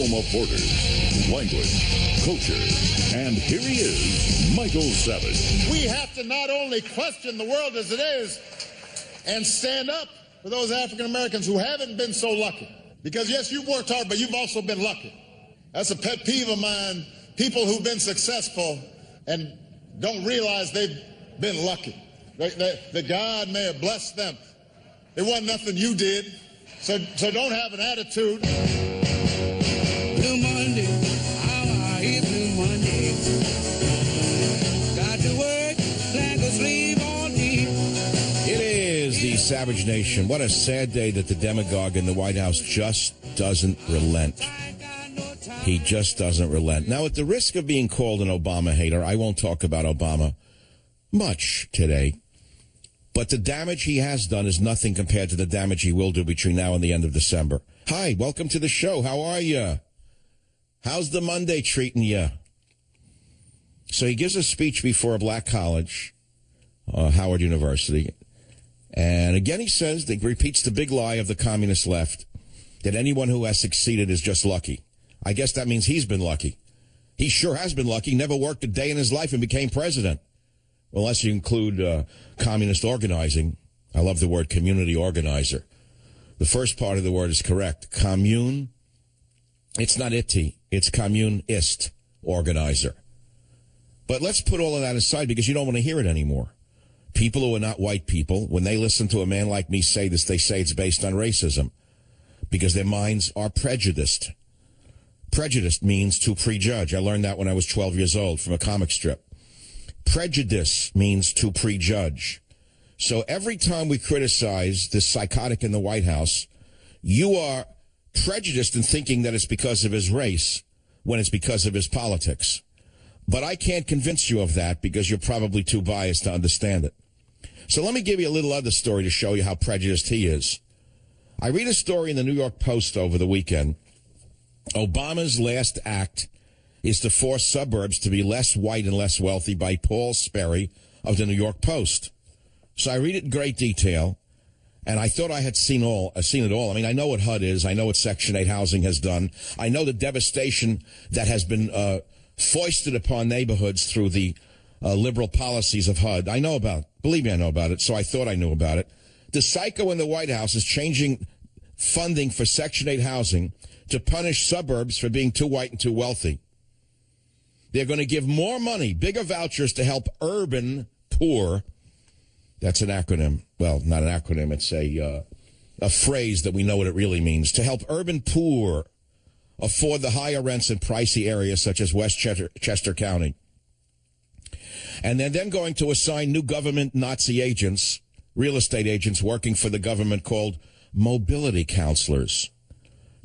Home of borders, language, culture, and here he is, Michael Savage. We have to not only question the world as it is and stand up for those African Americans who haven't been so lucky. Because yes, you've worked hard, but you've also been lucky. That's a pet peeve of mine. People who've been successful and don't realize they've been lucky. That God may have blessed them. It wasn't nothing you did. So don't have an attitude. Blue Monday, how are you, Blue Monday? Got to work like a slave all day. It is the Savage Nation. What a sad day that the demagogue in the White House just doesn't relent. He just doesn't relent. Now, at the risk of being called an Obama hater, I won't talk about Obama much today. But the damage he has done is nothing compared to the damage he will do between now and the end of December. Hi, welcome to the show. How are you? How's the Monday treating you? So he gives a speech before a black college, Howard University. And again, he says, he repeats the big lie of the communist left, that anyone who has succeeded is just lucky. I guess that means he's been lucky. He sure has been lucky. Never worked a day in his life and became president. Unless you include communist organizing. I love the word community organizer. The first part of the word is correct. Commune. It's not ity. It's communist organizer. But let's put all of that aside because you don't want to hear it anymore. People who are not white people, when they listen to a man like me say this, they say it's based on racism because their minds are prejudiced. Prejudiced means to prejudge. I learned that when I was 12 years old from a comic strip. Prejudice means to prejudge. So every time we criticize this psychotic in the White House, you are prejudiced in thinking that it's because of his race when it's because of his politics. But I can't convince you of that because you're probably too biased to understand it. So let me give you a little other story to show you how prejudiced he is. I read a story in the New York Post over the weekend. Obama's last act is to force suburbs to be less white and less wealthy by Paul Sperry of the New York Post. So I read it in great detail, and I thought I had seen it all. I mean, I know what HUD is. I know what Section 8 housing has done. I know the devastation that has been foisted upon neighborhoods through the liberal policies of HUD. I know about it. Believe me, I know about it, so I thought I knew about it. The psycho in the White House is changing funding for Section 8 housing to punish suburbs for being too white and too wealthy. They're going to give more money, bigger vouchers to help urban poor. That's an acronym. Well, not an acronym. It's a phrase that we know what it really means. To help urban poor afford the higher rents in pricey areas such as Westchester County. And they're then going to assign new government Nazi agents, real estate agents working for the government called mobility counselors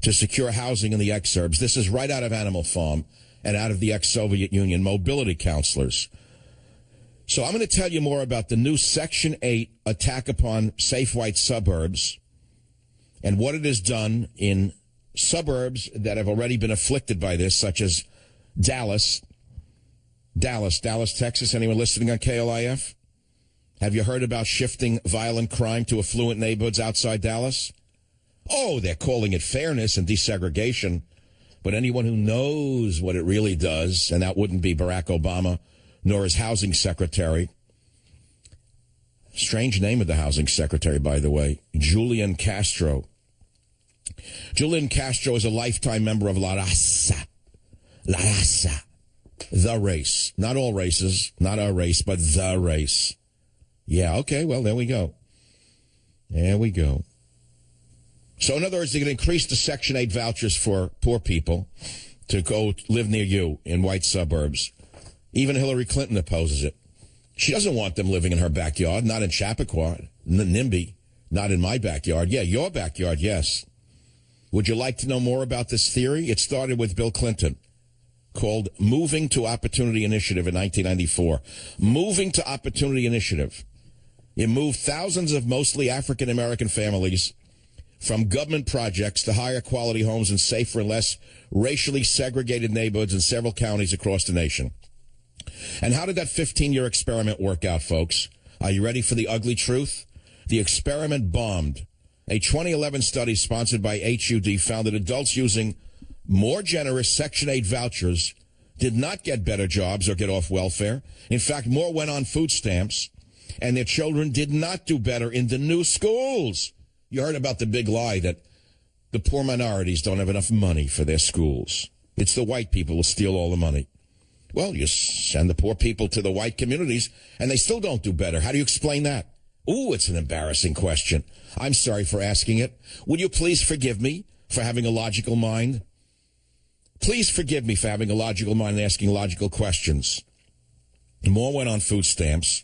to secure housing in the exurbs. This is right out of Animal Farm and out of the ex-Soviet Union, mobility counselors. So I'm going to tell you more about the new Section 8 attack upon safe white suburbs and what it has done in suburbs that have already been afflicted by this, such as Dallas, Texas. Anyone listening on KLIF? Have you heard about shifting violent crime to affluent neighborhoods outside Dallas? Oh, they're calling it fairness and desegregation. But anyone who knows what it really does, and that wouldn't be Barack Obama, nor his housing secretary. Strange name of the housing secretary, by the way, Julian Castro. Julian Castro is a lifetime member of La Raza, the race. Not all races, not our race, but the race. Yeah, okay, well, there we go. There we go. So, in other words, they're going to increase the Section 8 vouchers for poor people to go live near you in white suburbs. Even Hillary Clinton opposes it. She doesn't want them living in her backyard, not in Chappaqua, NIMBY, not in my backyard. Yeah, your backyard, yes. Would you like to know more about this theory? It started with Bill Clinton, called Moving to Opportunity Initiative in 1994. Moving to Opportunity Initiative. It moved thousands of mostly African-American families from government projects to higher quality homes in safer and less racially segregated neighborhoods in several counties across the nation. And how did that 15-year experiment work out, folks? Are you ready for the ugly truth? The experiment bombed. A 2011 study sponsored by HUD found that adults using more generous Section 8 vouchers did not get better jobs or get off welfare. In fact, more went on food stamps, and their children did not do better in the new schools. You heard about the big lie that the poor minorities don't have enough money for their schools. It's the white people who steal all the money. Well, you send the poor people to the white communities, and they still don't do better. How do you explain that? Ooh, it's an embarrassing question. I'm sorry for asking it. Would you please forgive me for having a logical mind? Please forgive me for having a logical mind and asking logical questions. More went on food stamps,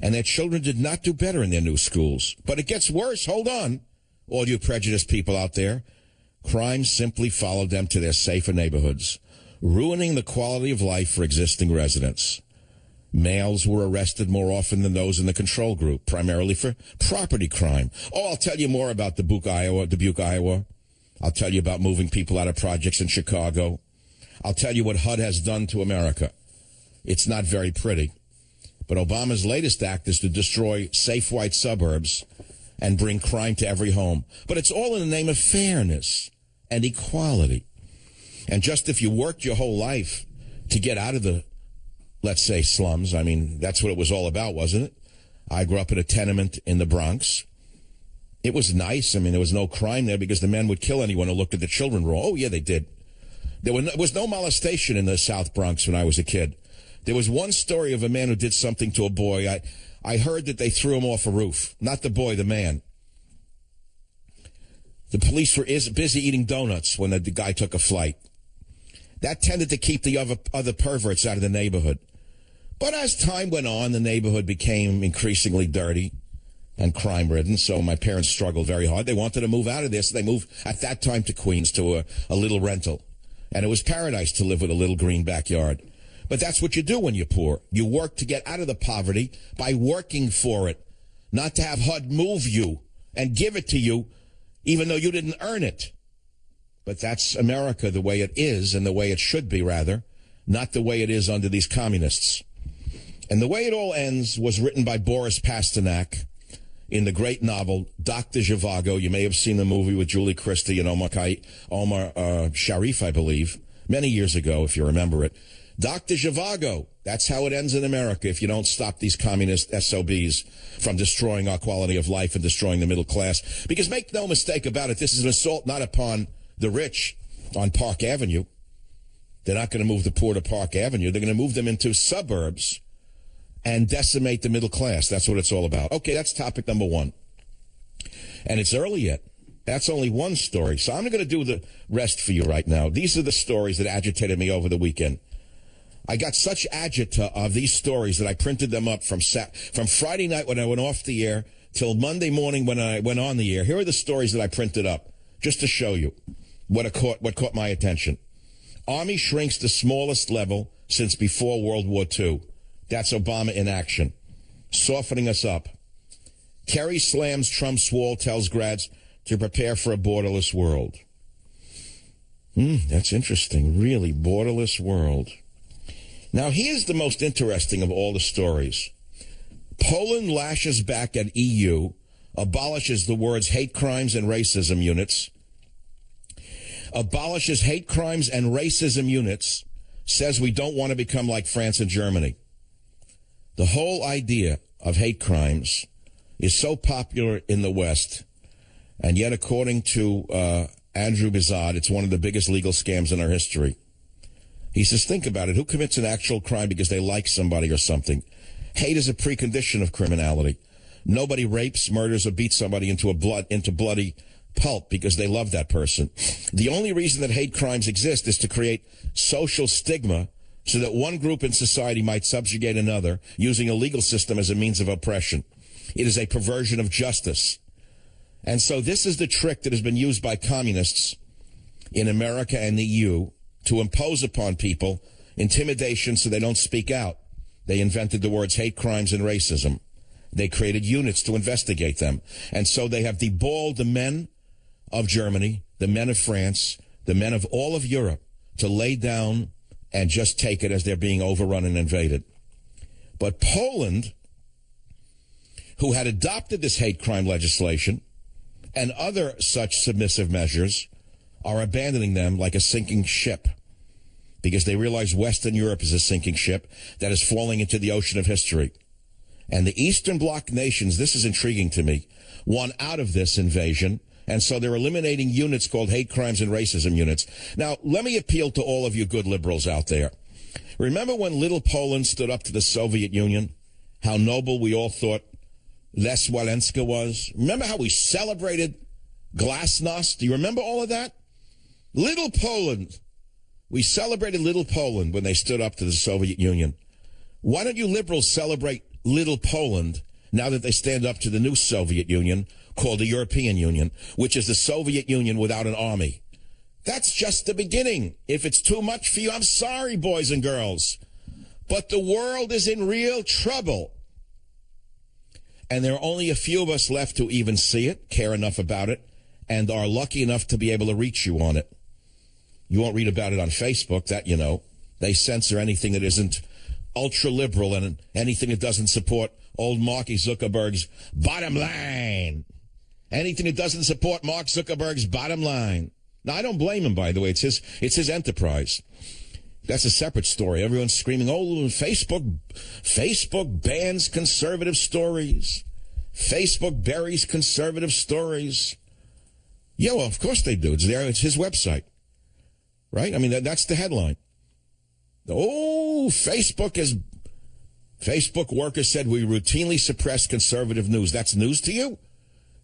and their children did not do better in their new schools. But it gets worse. Hold on, all you prejudiced people out there. Crime simply followed them to their safer neighborhoods, ruining the quality of life for existing residents. Males were arrested more often than those in the control group, primarily for property crime. Oh, I'll tell you more about Dubuque, Iowa. I'll tell you about moving people out of projects in Chicago. I'll tell you what HUD has done to America. It's not very pretty. But Obama's latest act is to destroy safe white suburbs and bring crime to every home. But it's all in the name of fairness and equality. And just if you worked your whole life to get out of the, let's say, slums, I mean, that's what it was all about, wasn't it? I grew up in a tenement in the Bronx. It was nice. I mean, there was no crime there because the men would kill anyone who looked at the children raw. Oh, yeah, they did. There was no molestation in the South Bronx when I was a kid. There was one story of a man who did something to a boy. I heard that they threw him off a roof. Not the boy, the man. The police were busy eating donuts when the guy took a flight. That tended to keep the other perverts out of the neighborhood. But as time went on, the neighborhood became increasingly dirty and crime-ridden, so my parents struggled very hard. They wanted to move out of there, so they moved at that time to Queens to a little rental. And it was paradise to live with a little green backyard. But that's what you do when you're poor. You work to get out of the poverty by working for it, not to have HUD move you and give it to you, even though you didn't earn it. But that's America the way it is, and the way it should be, rather, not the way it is under these communists. And the way it all ends was written by Boris Pasternak in the great novel Dr. Zhivago. You may have seen the movie with Julie Christie and Omar Sharif, I believe, many years ago, if you remember it. Dr. Zhivago, that's how it ends in America if you don't stop these communist SOBs from destroying our quality of life and destroying the middle class. Because make no mistake about it, this is an assault not upon the rich on Park Avenue. They're not going to move the poor to Park Avenue. They're going to move them into suburbs and decimate the middle class. That's what it's all about. Okay, that's topic number one. And it's early yet. That's only one story. So I'm going to do the rest for you right now. These are the stories that agitated me over the weekend. I got such agita of these stories that I printed them up from Friday night when I went off the air till Monday morning when I went on the air. Here are the stories that I printed up just to show you what caught my attention. Army shrinks to smallest level since before World War II. That's Obama in action, softening us up. Kerry slams Trump's wall, tells grads to prepare for a borderless world. That's interesting. Really, borderless world. Now, here's the most interesting of all the stories. Poland lashes back at EU, abolishes the words hate crimes and racism units. Abolishes hate crimes and racism units, says we don't want to become like France and Germany. The whole idea of hate crimes is so popular in the West, and yet, according to Andrew Bizad, it's one of the biggest legal scams in our history. He says, think about it. Who commits an actual crime because they like somebody or something? Hate is a precondition of criminality. Nobody rapes, murders, or beats somebody into bloody pulp because they love that person. The only reason that hate crimes exist is to create social stigma so that one group in society might subjugate another using a legal system as a means of oppression. It is a perversion of justice. And so this is the trick that has been used by communists in America and the EU to impose upon people intimidation so they don't speak out. They invented the words hate crimes and racism. They created units to investigate them. And so they have deballed the men of Germany, the men of France, the men of all of Europe to lay down and just take it as they're being overrun and invaded. But Poland, who had adopted this hate crime legislation and other such submissive measures are abandoning them like a sinking ship because they realize Western Europe is a sinking ship that is falling into the ocean of history. And the Eastern Bloc nations, this is intriguing to me, won out of this invasion, and so they're eliminating units called hate crimes and racism units. Now, let me appeal to all of you good liberals out there. Remember when little Poland stood up to the Soviet Union? How noble we all thought Lech Walesa was? Remember how we celebrated Glasnost? Do you remember all of that? Little Poland. We celebrated little Poland when they stood up to the Soviet Union. Why don't you liberals celebrate little Poland now that they stand up to the new Soviet Union called the European Union, which is the Soviet Union without an army? That's just the beginning. If it's too much for you, I'm sorry, boys and girls. But the world is in real trouble. And there are only a few of us left who even see it, care enough about it, and are lucky enough to be able to reach you on it. You won't read about it on Facebook, that you know. They censor anything that isn't ultra-liberal and anything that doesn't support old Marky Zuckerberg's bottom line. Anything that doesn't support Mark Zuckerberg's bottom line. Now, I don't blame him, by the way. It's his enterprise. That's a separate story. Everyone's screaming, oh, Facebook bans conservative stories. Facebook buries conservative stories. Yeah, well, of course they do. It's there. It's his website. Right? I mean, that's the headline. Oh, Facebook workers said we routinely suppress conservative news. That's news to you?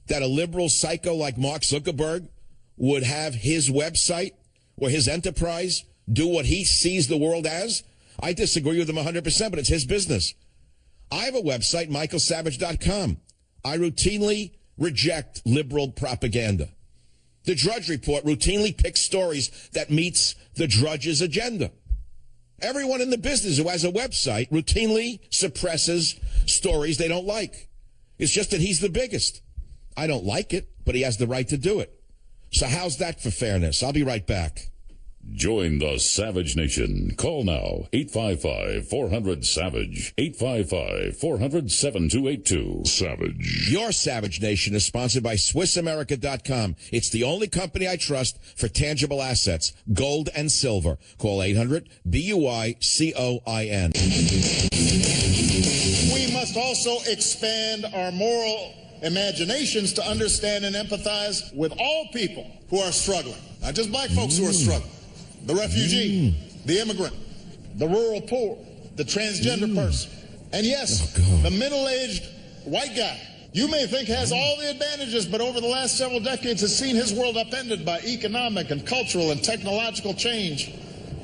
That a liberal psycho like Mark Zuckerberg would have his website or his enterprise do what he sees the world as? I disagree with him 100%, but it's his business. I have a website, michaelsavage.com. I routinely reject liberal propaganda. The Drudge Report routinely picks stories that meets the Drudge's agenda. Everyone in the business who has a website routinely suppresses stories they don't like. It's just that he's the biggest. I don't like it, but he has the right to do it. So how's that for fairness? I'll be right back. Join the Savage Nation. Call now, 855-400-SAVAGE, 855-400-7282. Savage. Your Savage Nation is sponsored by SwissAmerica.com. It's the only company I trust for tangible assets, gold and silver. Call 800-BUI-COIN. We must also expand our moral imaginations to understand and empathize with all people who are struggling, not just black folks who are struggling. The refugee, the immigrant, the rural poor, the transgender person, and yes, the middle-aged white guy. You may think has all the advantages, but over the last several decades has seen his world upended by economic and cultural and technological change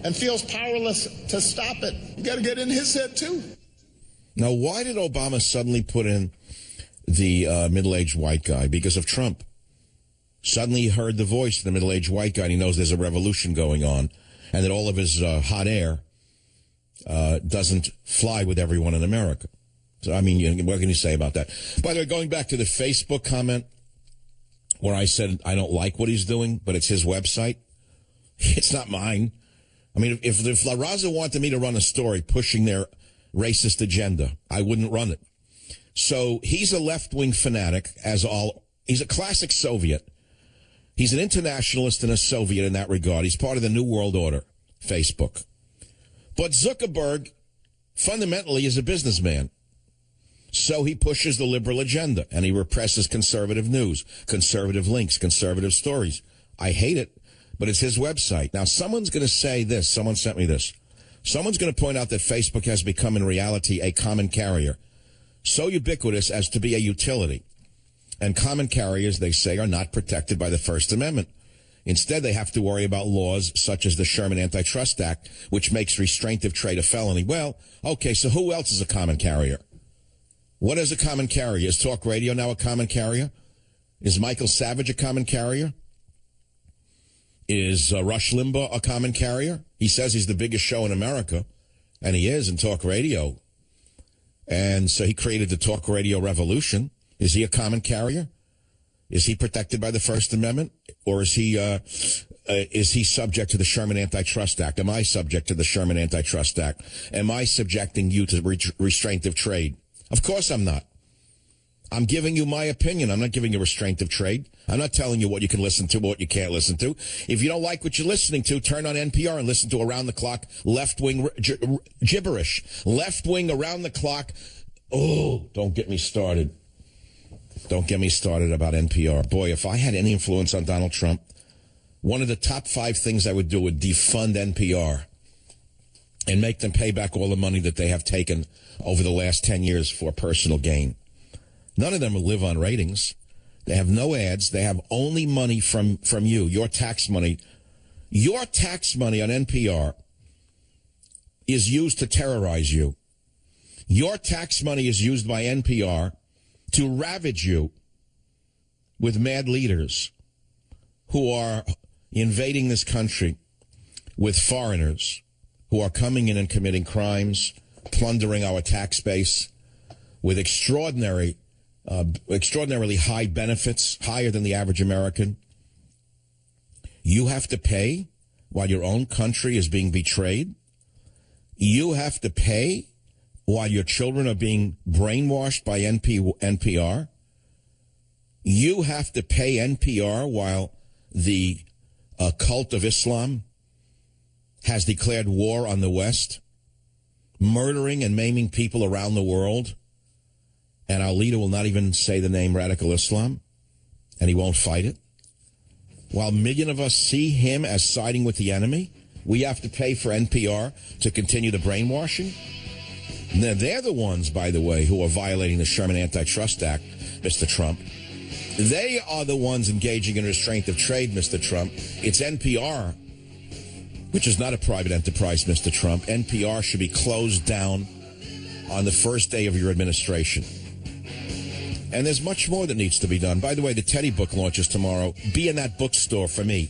and feels powerless to stop it. You got to get in his head, too. Now, why did Obama suddenly put in the middle-aged white guy? Because of Trump. Suddenly he heard the voice of the middle-aged white guy, and he knows there's a revolution going on, and that all of his hot air doesn't fly with everyone in America. So, I mean, what can you say about that? By the way, going back to the Facebook comment where I said I don't like what he's doing, but it's his website, it's not mine. I mean, if La Raza wanted me to run a story pushing their racist agenda, I wouldn't run it. So he's a left-wing fanatic, he's a classic Soviet. He's an internationalist and a Soviet in that regard. He's part of the New World Order, Facebook. But Zuckerberg fundamentally is a businessman. So he pushes the liberal agenda, and he represses conservative news, conservative links, conservative stories. I hate it, but it's his website. Now, someone's going to say this. Someone sent me this. Someone's going to point out that Facebook has become, in reality, a common carrier, so ubiquitous as to be a utility. And common carriers, they say, are not protected by the First Amendment. Instead, they have to worry about laws such as the Sherman Antitrust Act, which makes restraint of trade a felony. Well, okay, so who else is a common carrier? What is a common carrier? Is Talk Radio now a common carrier? Is Michael Savage a common carrier? Is Rush Limbaugh a common carrier? He says he's the biggest show in America, and he is in Talk Radio. And so he created the Talk Radio revolution. Is he a common carrier? Is he protected by the First Amendment? Or is he subject to the Sherman Antitrust Act? Am I subject to the Sherman Antitrust Act? Am I subjecting you to restraint of trade? Of course I'm not. I'm giving you my opinion. I'm not giving you restraint of trade. I'm not telling you what you can listen to, what you can't listen to. If you don't like what you're listening to, turn on NPR and listen to around-the-clock left-wing gibberish. Left-wing, around-the-clock. Oh, don't get me started. Don't get me started about NPR. Boy, if I had any influence on Donald Trump, one of the top 5 things I would do would defund NPR and make them pay back all the money that they have taken over the last 10 years for personal gain. None of them will live on ratings. They have no ads. They have only money from you, your tax money. Your tax money on NPR is used to terrorize you. Your tax money is used by NPR to ravage you with mad leaders who are invading this country, with foreigners who are coming in and committing crimes, plundering our tax base, with extraordinarily high benefits, higher than the average American. You have to pay while your own country is being betrayed. You have to pay while your children are being brainwashed by NPR. You have to pay NPR while the cult of Islam has declared war on the West, murdering and maiming people around the world. And our leader will not even say the name Radical Islam, and he won't fight it. While a million of us see him as siding with the enemy, we have to pay for NPR to continue the brainwashing. Now, they're the ones, by the way, who are violating the Sherman Antitrust Act, Mr. Trump. They are the ones engaging in restraint of trade, Mr. Trump. It's NPR, which is not a private enterprise, Mr. Trump. NPR should be closed down on the first day of your administration. And there's much more that needs to be done. By the way, the Teddy book launches tomorrow. Be in that bookstore for me.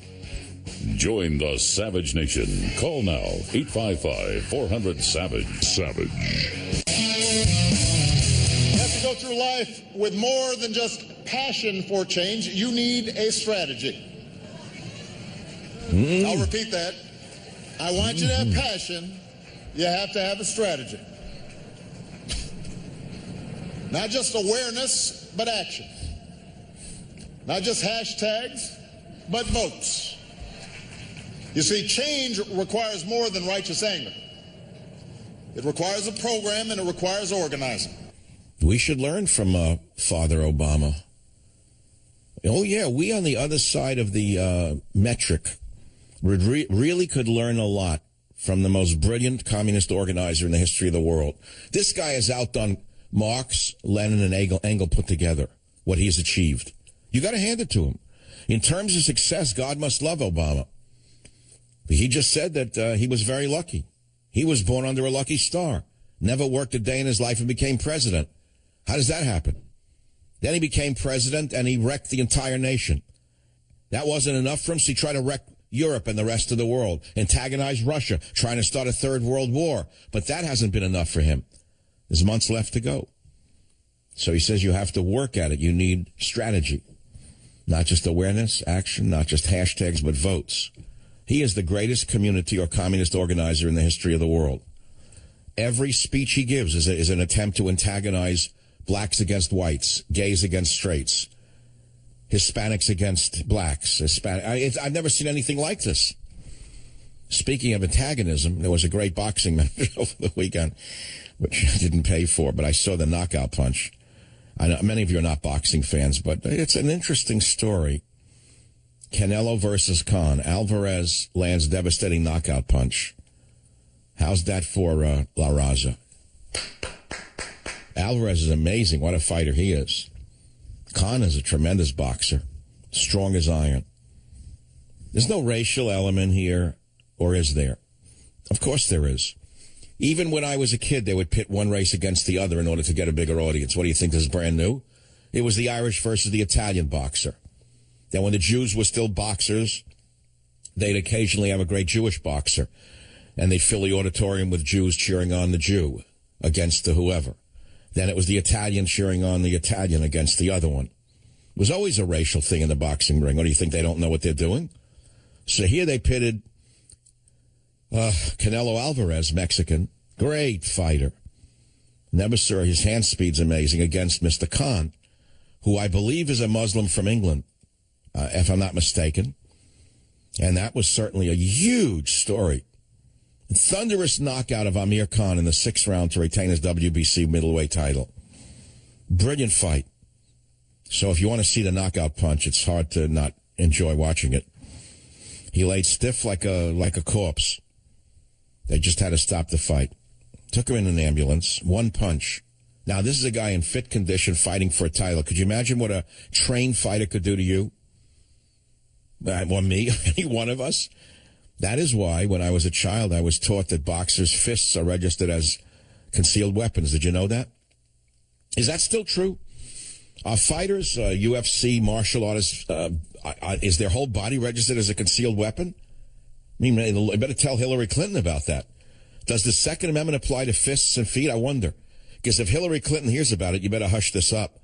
Join the Savage Nation. Call now, 855-400-SAVAGE. Savage. You have to go through life with more than just passion for change. You need a strategy. I'll repeat that. I want you to have passion. You have to have a strategy. Not just awareness, but action. Not just hashtags, but votes. You see, change requires more than righteous anger. It requires a program, and it requires organizing. We should learn from Father Obama. Oh, yeah, we on the other side of the metric really could learn a lot from the most brilliant communist organizer in the history of the world. This guy has outdone Marx, Lenin, and Engel put together, what he's achieved. You got to hand it to him. In terms of success, God must love Obama. He just said that he was very lucky. He was born under a lucky star. Never worked a day in his life and became president. How does that happen? Then he became president and he wrecked the entire nation. That wasn't enough for him, so he tried to wreck Europe and the rest of the world, antagonize Russia, trying to start a third world war. But that hasn't been enough for him. There's months left to go. So he says you have to work at it. You need strategy. Not just awareness, action, not just hashtags, but votes. He is the greatest community or communist organizer in the history of the world. Every speech he gives is an attempt to antagonize blacks against whites, gays against straights, Hispanics against blacks. I've never seen anything like this. Speaking of antagonism, there was a great boxing match over the weekend, which I didn't pay for, but I saw the knockout punch. I know many of you are not boxing fans, but it's an interesting story. Canelo versus Khan. Alvarez lands devastating knockout punch. How's that for La Raza? Alvarez is amazing. What a fighter he is. Khan is a tremendous boxer. Strong as iron. There's no racial element here, or is there? Of course there is. Even when I was a kid, they would pit one race against the other in order to get a bigger audience. What do you think, this is brand new? It was the Irish versus the Italian boxer. Then when the Jews were still boxers, they'd occasionally have a great Jewish boxer. And they'd fill the auditorium with Jews cheering on the Jew against the whoever. Then it was the Italian cheering on the Italian against the other one. It was always a racial thing in the boxing ring. What do you think, they don't know what they're doing? So here they pitted Canelo Alvarez, Mexican, great fighter. Never saw his hand speed's amazing, against Mr. Khan. who I believe is a Muslim from England, if I'm not mistaken. And that was certainly a huge story. Thunderous knockout of Amir Khan in the 6th round to retain his WBC middleweight title. Brilliant fight. So if you want to see the knockout punch, it's hard to not enjoy watching it. He laid stiff like a corpse. They just had to stop the fight. Took him in an ambulance. One punch. Now, this is a guy in fit condition fighting for a title. Could you imagine what a trained fighter could do to you? Or me, any one of us? That is why, when I was a child, I was taught that boxers' fists are registered as concealed weapons. Did you know that? Is that still true? Are fighters, UFC, martial artists, is their whole body registered as a concealed weapon? I mean, I better tell Hillary Clinton about that. Does the Second Amendment apply to fists and feet? I wonder. Because if Hillary Clinton hears about it, you better hush this up.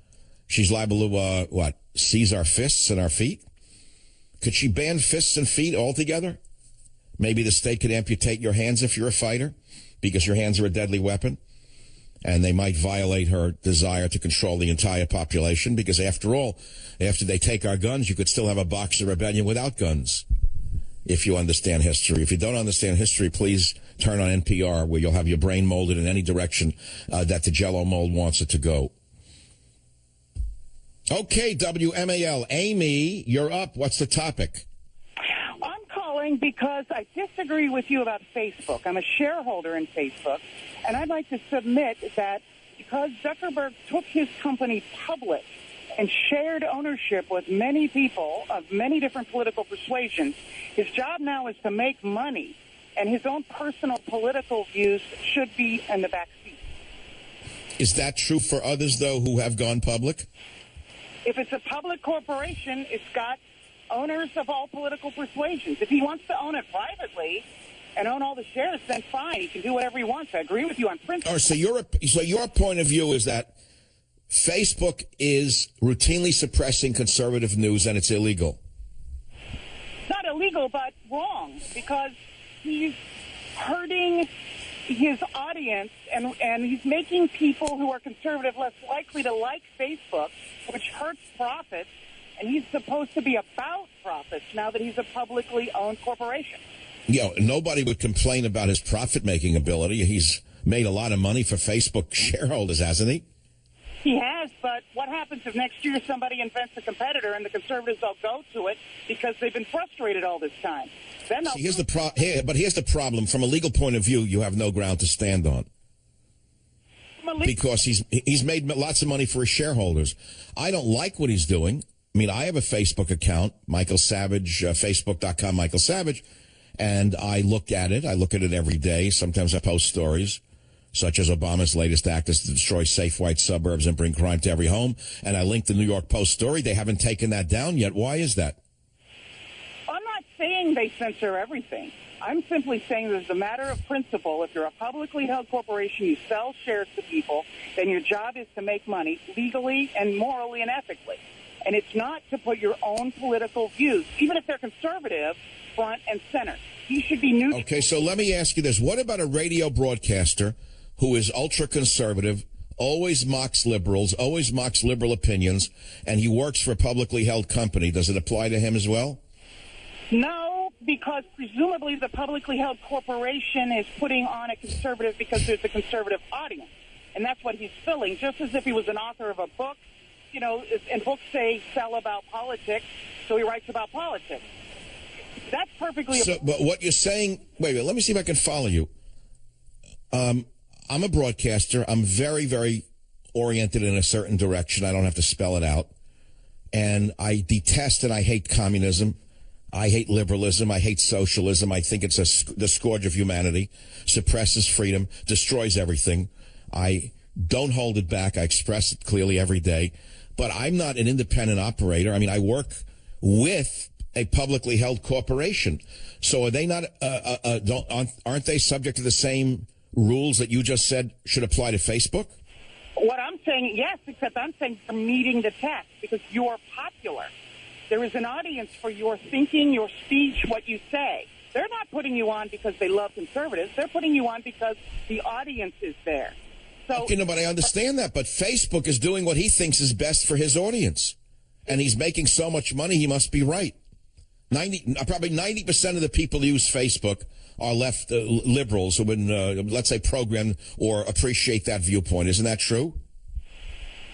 She's liable to, seize our fists and our feet? Could she ban fists and feet altogether? Maybe the state could amputate your hands if you're a fighter, because your hands are a deadly weapon. And they might violate her desire to control the entire population, because after all, after they take our guns, you could still have a Boxer rebellion without guns, if you understand history. If you don't understand history, please turn on NPR, where you'll have your brain molded in any direction that the Jell-O mold wants it to go. Okay, WMAL. Amy, you're up. What's the topic? I'm calling because I disagree with you about Facebook. I'm a shareholder in Facebook, and I'd like to submit that because Zuckerberg took his company public and shared ownership with many people of many different political persuasions, his job now is to make money, and his own personal political views should be in the back seat. Is that true for others, though, who have gone public? If it's a public corporation, it's got owners of all political persuasions. If he wants to own it privately and own all the shares, then fine. He can do whatever he wants. I agree with you on principle. Or so your point of view is that Facebook is routinely suppressing conservative news and it's illegal. Not illegal, but wrong, because he's hurting his audience and he's making people who are conservative less likely to like Facebook, which hurts profits. And he's supposed to be about profits now that he's a publicly owned corporation. Nobody would complain about his profit-making ability. He's made a lot of money for Facebook shareholders, hasn't he? He has, but what happens if next year somebody invents a competitor and the conservatives all go to it because they've been frustrated all this time? Then here's the problem. From a legal point of view, you have no ground to stand on. Because he's made lots of money for his shareholders. I don't like what he's doing. I mean, I have a Facebook account, Michael Savage, Facebook.com, Michael Savage, and I look at it. I look at it every day. Sometimes I post stories, such as Obama's latest act is to destroy safe white suburbs and bring crime to every home. And I linked the New York Post story. They haven't taken that down yet. Why is that? I'm not saying they censor everything. I'm simply saying that as a matter of principle, if you're a publicly held corporation, you sell shares to people, then your job is to make money legally and morally and ethically. And it's not to put your own political views, even if they're conservative, front and center. You should be neutral. Okay, so let me ask you this. What about a radio broadcaster who is ultra-conservative, always mocks liberals, always mocks liberal opinions, and he works for a publicly held company? Does it apply to him as well? No, because presumably the publicly held corporation is putting on a conservative because there's a conservative audience. And that's what he's filling, just as if he was an author of a book. You know, and books say sell about politics, so he writes about politics. That's perfectly... But what you're saying... Wait, let me see if I can follow you. I'm a broadcaster. I'm very, very oriented in a certain direction. I don't have to spell it out. And I detest and I hate communism. I hate liberalism. I hate socialism. I think it's the scourge of humanity. Suppresses freedom. Destroys everything. I don't hold it back. I express it clearly every day. But I'm not an independent operator. I mean, I work with a publicly held corporation. So are they not? Aren't they subject to the same rules that you just said should apply to Facebook? What I'm saying, yes, except I'm saying you're meeting the test because you're popular. There is an audience for your thinking, your speech, what you say. They're not putting you on because they love conservatives. They're putting you on because the audience is there. So, you know, but I understand that. But Facebook is doing what he thinks is best for his audience. And he's making so much money, he must be right. Probably 90% of the people who use Facebook are left liberals who would, let's say, program or appreciate that viewpoint. Isn't that true?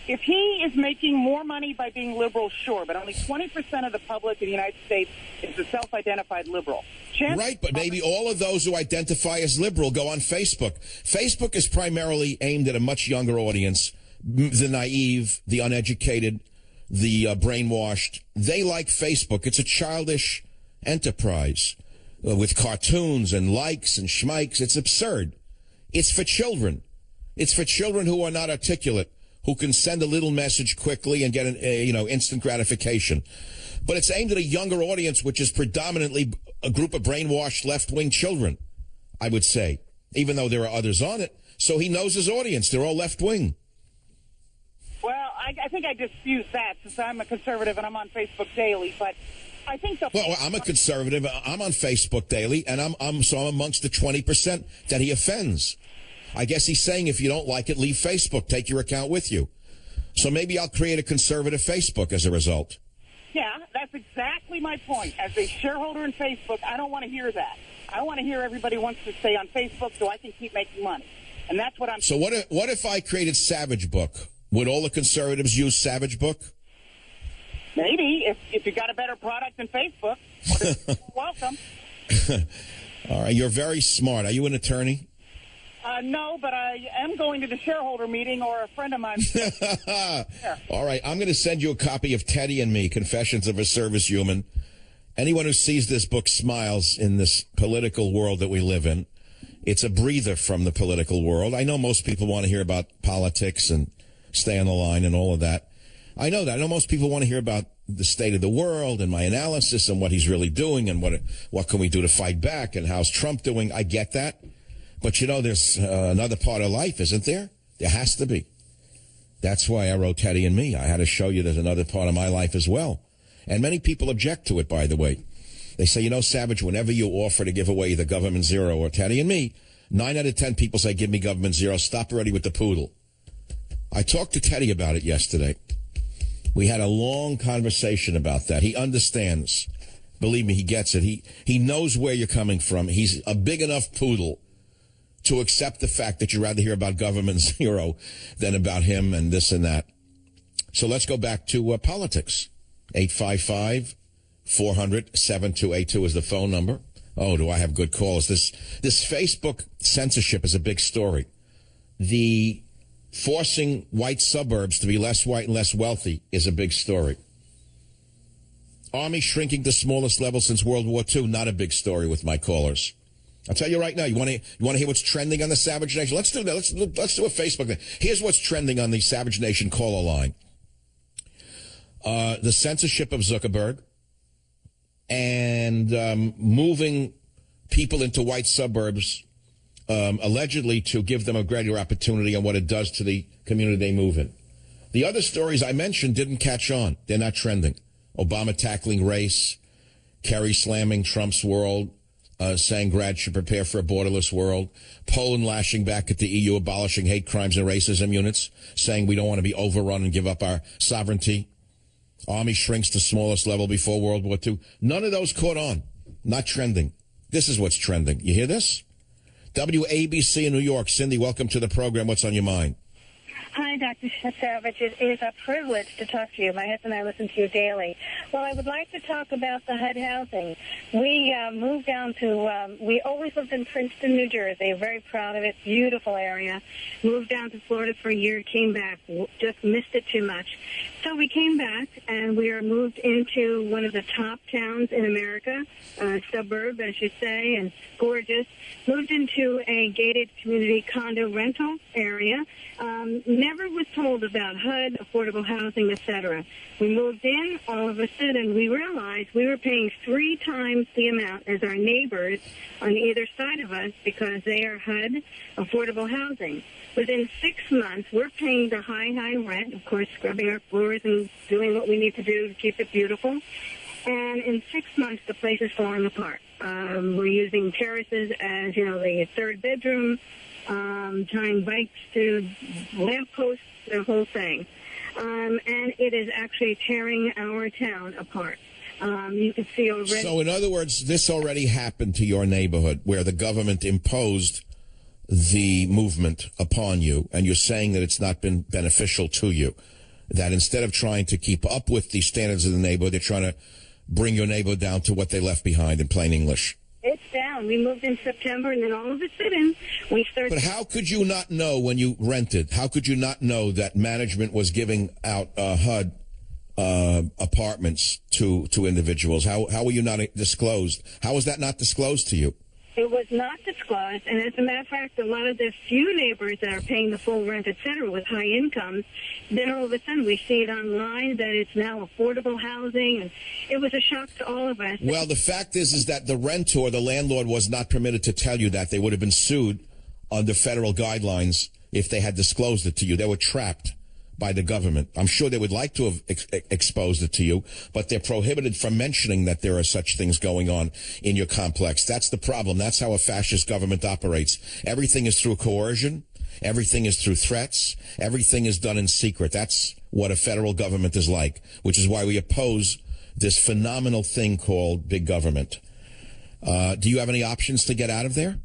if he is making more money by being liberal, sure, but only 20% of the public in the United States is a self-identified liberal. Right, but maybe all of those who identify as liberal go on Facebook. Facebook is primarily aimed at a much younger audience, the naive, the uneducated, the brainwashed. They like Facebook. It's a childish enterprise with cartoons and likes and schmikes. It's absurd. It's for children. It's for children who are not articulate, who can send a little message quickly and get an instant gratification. But it's aimed at a younger audience, which is predominantly a group of brainwashed left-wing children, I would say, even though there are others on it. So he knows his audience. They're all left-wing. Well, I think I dispute that since I'm a conservative and I'm on Facebook daily, but I think the... Well, I'm a conservative. I'm on Facebook daily, and I'm amongst the 20% that he offends. I guess he's saying if you don't like it, leave Facebook. Take your account with you. So maybe I'll create a conservative Facebook as a result. Yeah, that's exactly my point. As a shareholder in Facebook, I don't want to hear that. I want to hear everybody wants to stay on Facebook so I can keep making money. And that's what I'm... So what if I created Savage Book? Would all the conservatives use Savage Book? Maybe, if you got a better product than Facebook. Welcome. All right, you're very smart. Are you an attorney? No, but I am going to the shareholder meeting, or a friend of mine. All right, I'm going to send you a copy of Teddy and Me, Confessions of a Service Human. Anyone who sees this book smiles in this political world that we live in. It's a breather from the political world. I know most people want to hear about politics and stay on the line and all of that. I know that. I know most people want to hear about the state of the world and my analysis and what he's really doing and what can we do to fight back and how's Trump doing. I get that. But, there's another part of life, isn't there? There has to be. That's why I wrote Teddy and Me. I had to show you there's another part of my life as well. And many people object to it, by the way. They say, Savage, whenever you offer to give away the government zero or Teddy and Me, 9 out of 10 people say, give me government zero. Stop already with the poodle. I talked to Teddy about it yesterday. We had a long conversation about that. He understands. Believe me, he gets it. He knows where you're coming from. He's a big enough poodle to accept the fact that you'd rather hear about government zero than about him and this and that. So let's go back to politics. 855-400-7282 is the phone number. Oh, do I have good calls? This Facebook censorship is a big story. The forcing white suburbs to be less white and less wealthy is a big story. Army shrinking to smallest level since World War II, not a big story with my callers. I'll tell you right now, you want to hear what's trending on the Savage Nation? Let's do that. Let's do a Facebook thing. Here's what's trending on the Savage Nation caller line. The censorship of Zuckerberg and moving people into white suburbs, allegedly to give them a greater opportunity on what it does to the community they move in. The other stories I mentioned didn't catch on. They're not trending. Obama tackling race, Kerry slamming Trump's world, saying grads should prepare for a borderless world. Poland lashing back at the EU, abolishing hate crimes and racism units, saying we don't want to be overrun and give up our sovereignty. Army shrinks to smallest level before World War II. None of those caught on. Not trending. This is what's trending. You hear this? WABC in New York. Cindy, welcome to the program. What's on your mind? Hi, Dr. Savage. It is a privilege to talk to you. My husband and I listen to you daily. Well, I would like to talk about the HUD housing. We moved down to, we always lived in Princeton, New Jersey. Very proud of it. Beautiful area. Moved down to Florida for a year, came back. Just missed it too much. So we came back, and we are moved into one of the top towns in America, suburb, I should say, and gorgeous. Moved into a gated community condo rental area. Never was told about HUD, affordable housing, etc. We moved in, all of a sudden we realized we were paying 3 times the amount as our neighbors on either side of us because they are HUD, affordable housing. Within 6 months, we're paying the high rent, of course, scrubbing our floors and doing what we need to do to keep it beautiful. And in 6 months, the place is falling apart. We're using terraces as, the third bedroom, tying bikes to lampposts, the whole thing. And it is actually tearing our town apart. You can see already. So, in other words, this already happened to your neighborhood where the government imposed the movement upon you, and you're saying that it's not been beneficial to you, that instead of trying to keep up with the standards of the neighborhood, they're trying to bring your neighborhood down to what they left behind, in plain English. It's down. We moved in September, and then all of a sudden, we started. But how could you not know when you rented? How could you not know that management was giving out HUD apartments to individuals? How were you not disclosed? How was that not disclosed to you? It was not disclosed, and as a matter of fact, a lot of the few neighbors that are paying the full rent, et cetera, with high incomes, then all of a sudden we see it online that it's now affordable housing, and it was a shock to all of us. Well, the fact is that the rentor, the landlord, was not permitted to tell you that. They would have been sued under federal guidelines if they had disclosed it to you. They were trapped by the government. I'm sure they would like to have exposed it to you, but they're prohibited from mentioning that there are such things going on in your complex. That's the problem. That's how a fascist government operates. Everything is through coercion. Everything is through threats. Everything is done in secret. That's what a federal government is like, which is why we oppose this phenomenal thing called big government. Do you have any options to get out of there?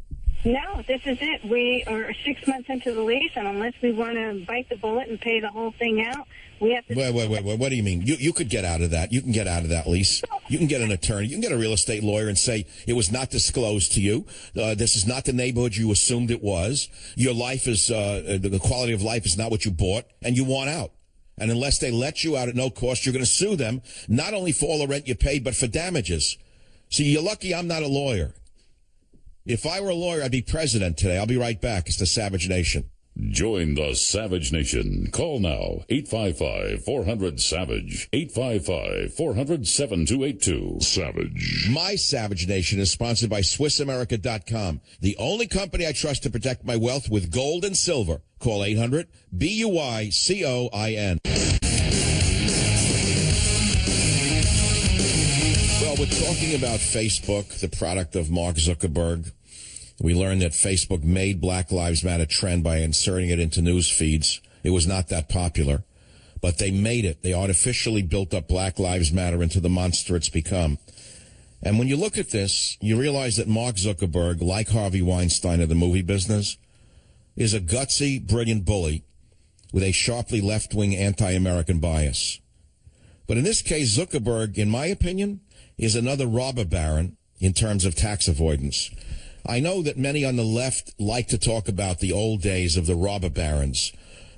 No, this is it. We are 6 months into the lease, and unless we want to bite the bullet and pay the whole thing out, we have to... Wait. What do you mean? You could get out of that. You can get out of that lease. You can get an attorney. You can get a real estate lawyer and say it was not disclosed to you. This is not the neighborhood you assumed it was. Your life is... the quality of life is not what you bought, and you want out. And unless they let you out at no cost, you're going to sue them, not only for all the rent you paid, but for damages. See, you're lucky I'm not a lawyer. If I were a lawyer, I'd be president today. I'll be right back. It's the Savage Nation. Join the Savage Nation. Call now, 855-400-SAVAGE, 855-400-7282. Savage. My Savage Nation is sponsored by SwissAmerica.com, the only company I trust to protect my wealth with gold and silver. Call 800-BUYCOIN. Well, we're talking about Facebook, the product of Mark Zuckerberg. We learned that Facebook made Black Lives Matter trend by inserting it into news feeds. It was not that popular, but they made it. They artificially built up Black Lives Matter into the monster it's become. And when you look at this, you realize that Mark Zuckerberg, like Harvey Weinstein of the movie business, is a gutsy, brilliant bully with a sharply left-wing anti-American bias. But in this case, Zuckerberg, in my opinion, is another robber baron in terms of tax avoidance. I know that many on the left like to talk about the old days of the robber barons,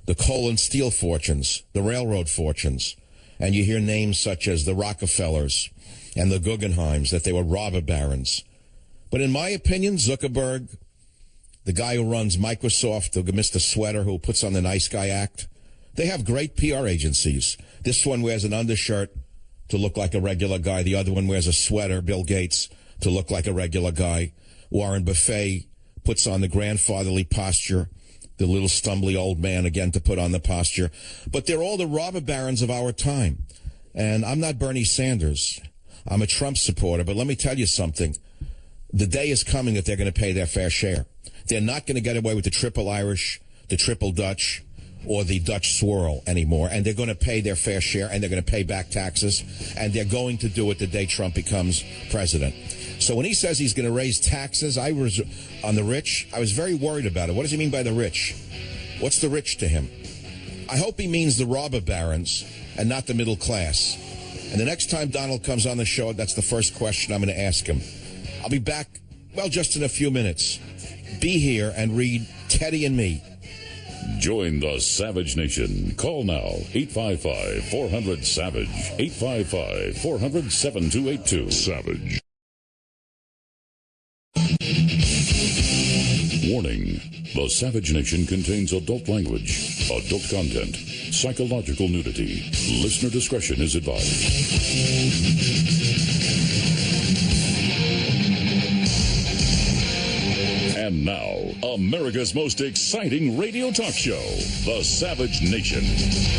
the coal and steel fortunes, the railroad fortunes, and you hear names such as the Rockefellers and the Guggenheims, that they were robber barons. But in my opinion, Zuckerberg, the guy who runs Microsoft, the Mr. Sweater who puts on the nice guy act, they have great PR agencies. This one wears an undershirt to look like a regular guy. The other one wears a sweater, Bill Gates, to look like a regular guy. Warren Buffett puts on the grandfatherly posture, the little stumbly old man again to put on the posture. But they're all the robber barons of our time. And I'm not Bernie Sanders. I'm a Trump supporter. But let me tell you something. The day is coming that they're going to pay their fair share. They're not going to get away with the triple Irish, the triple Dutch, or the Dutch swirl anymore, and they're going to pay their fair share, and they're going to pay back taxes, and they're going to do it the day Trump becomes president. So when he says he's going to raise taxes, on the rich, I was very worried about it. What does he mean by the rich? What's the rich to him? I hope he means the robber barons and not the middle class. And the next time Donald comes on the show, that's the first question I'm going to ask him. I'll be back, just in a few minutes. Be here and read Teddy and Me. Join the Savage Nation. Call now, 855-400-SAVAGE, 855-400-7282. Savage. Warning. The Savage Nation contains adult language, adult content, psychological nudity. Listener discretion is advised. And now, America's most exciting radio talk show, The Savage Nation.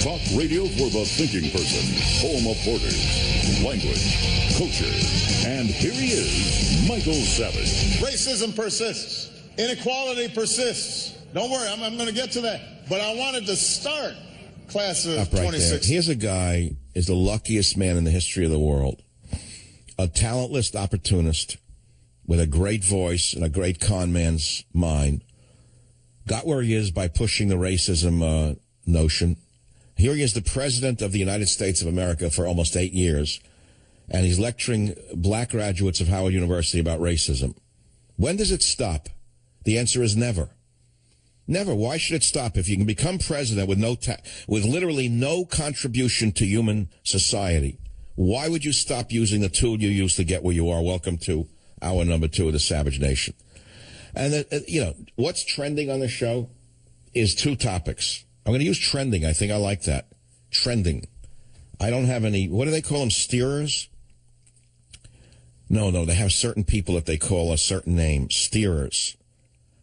Talk radio for the thinking person, home of borders, language, culture. And here he is, Michael Savage. Racism persists. Inequality persists. Don't worry, I'm going to get to that. But I wanted to start class of 26. Here's a guy is the luckiest man in the history of the world. A talentless opportunist with a great voice and a great con man's mind. Got where he is by pushing the racism notion. Here he is, the president of the United States of America for almost 8 years, and he's lecturing black graduates of Howard University about racism. When does it stop? The answer is never. Never. Why should it stop? If you can become president with with literally no contribution to human society, why would you stop using the tool you use to get where you are? Welcome to hour number 2 of the Savage Nation. And, what's trending on the show is 2 topics. I'm going to use trending. I think I like that. Trending. I don't have any, what do they call them, steerers? No, they have certain people that they call a certain name, steerers.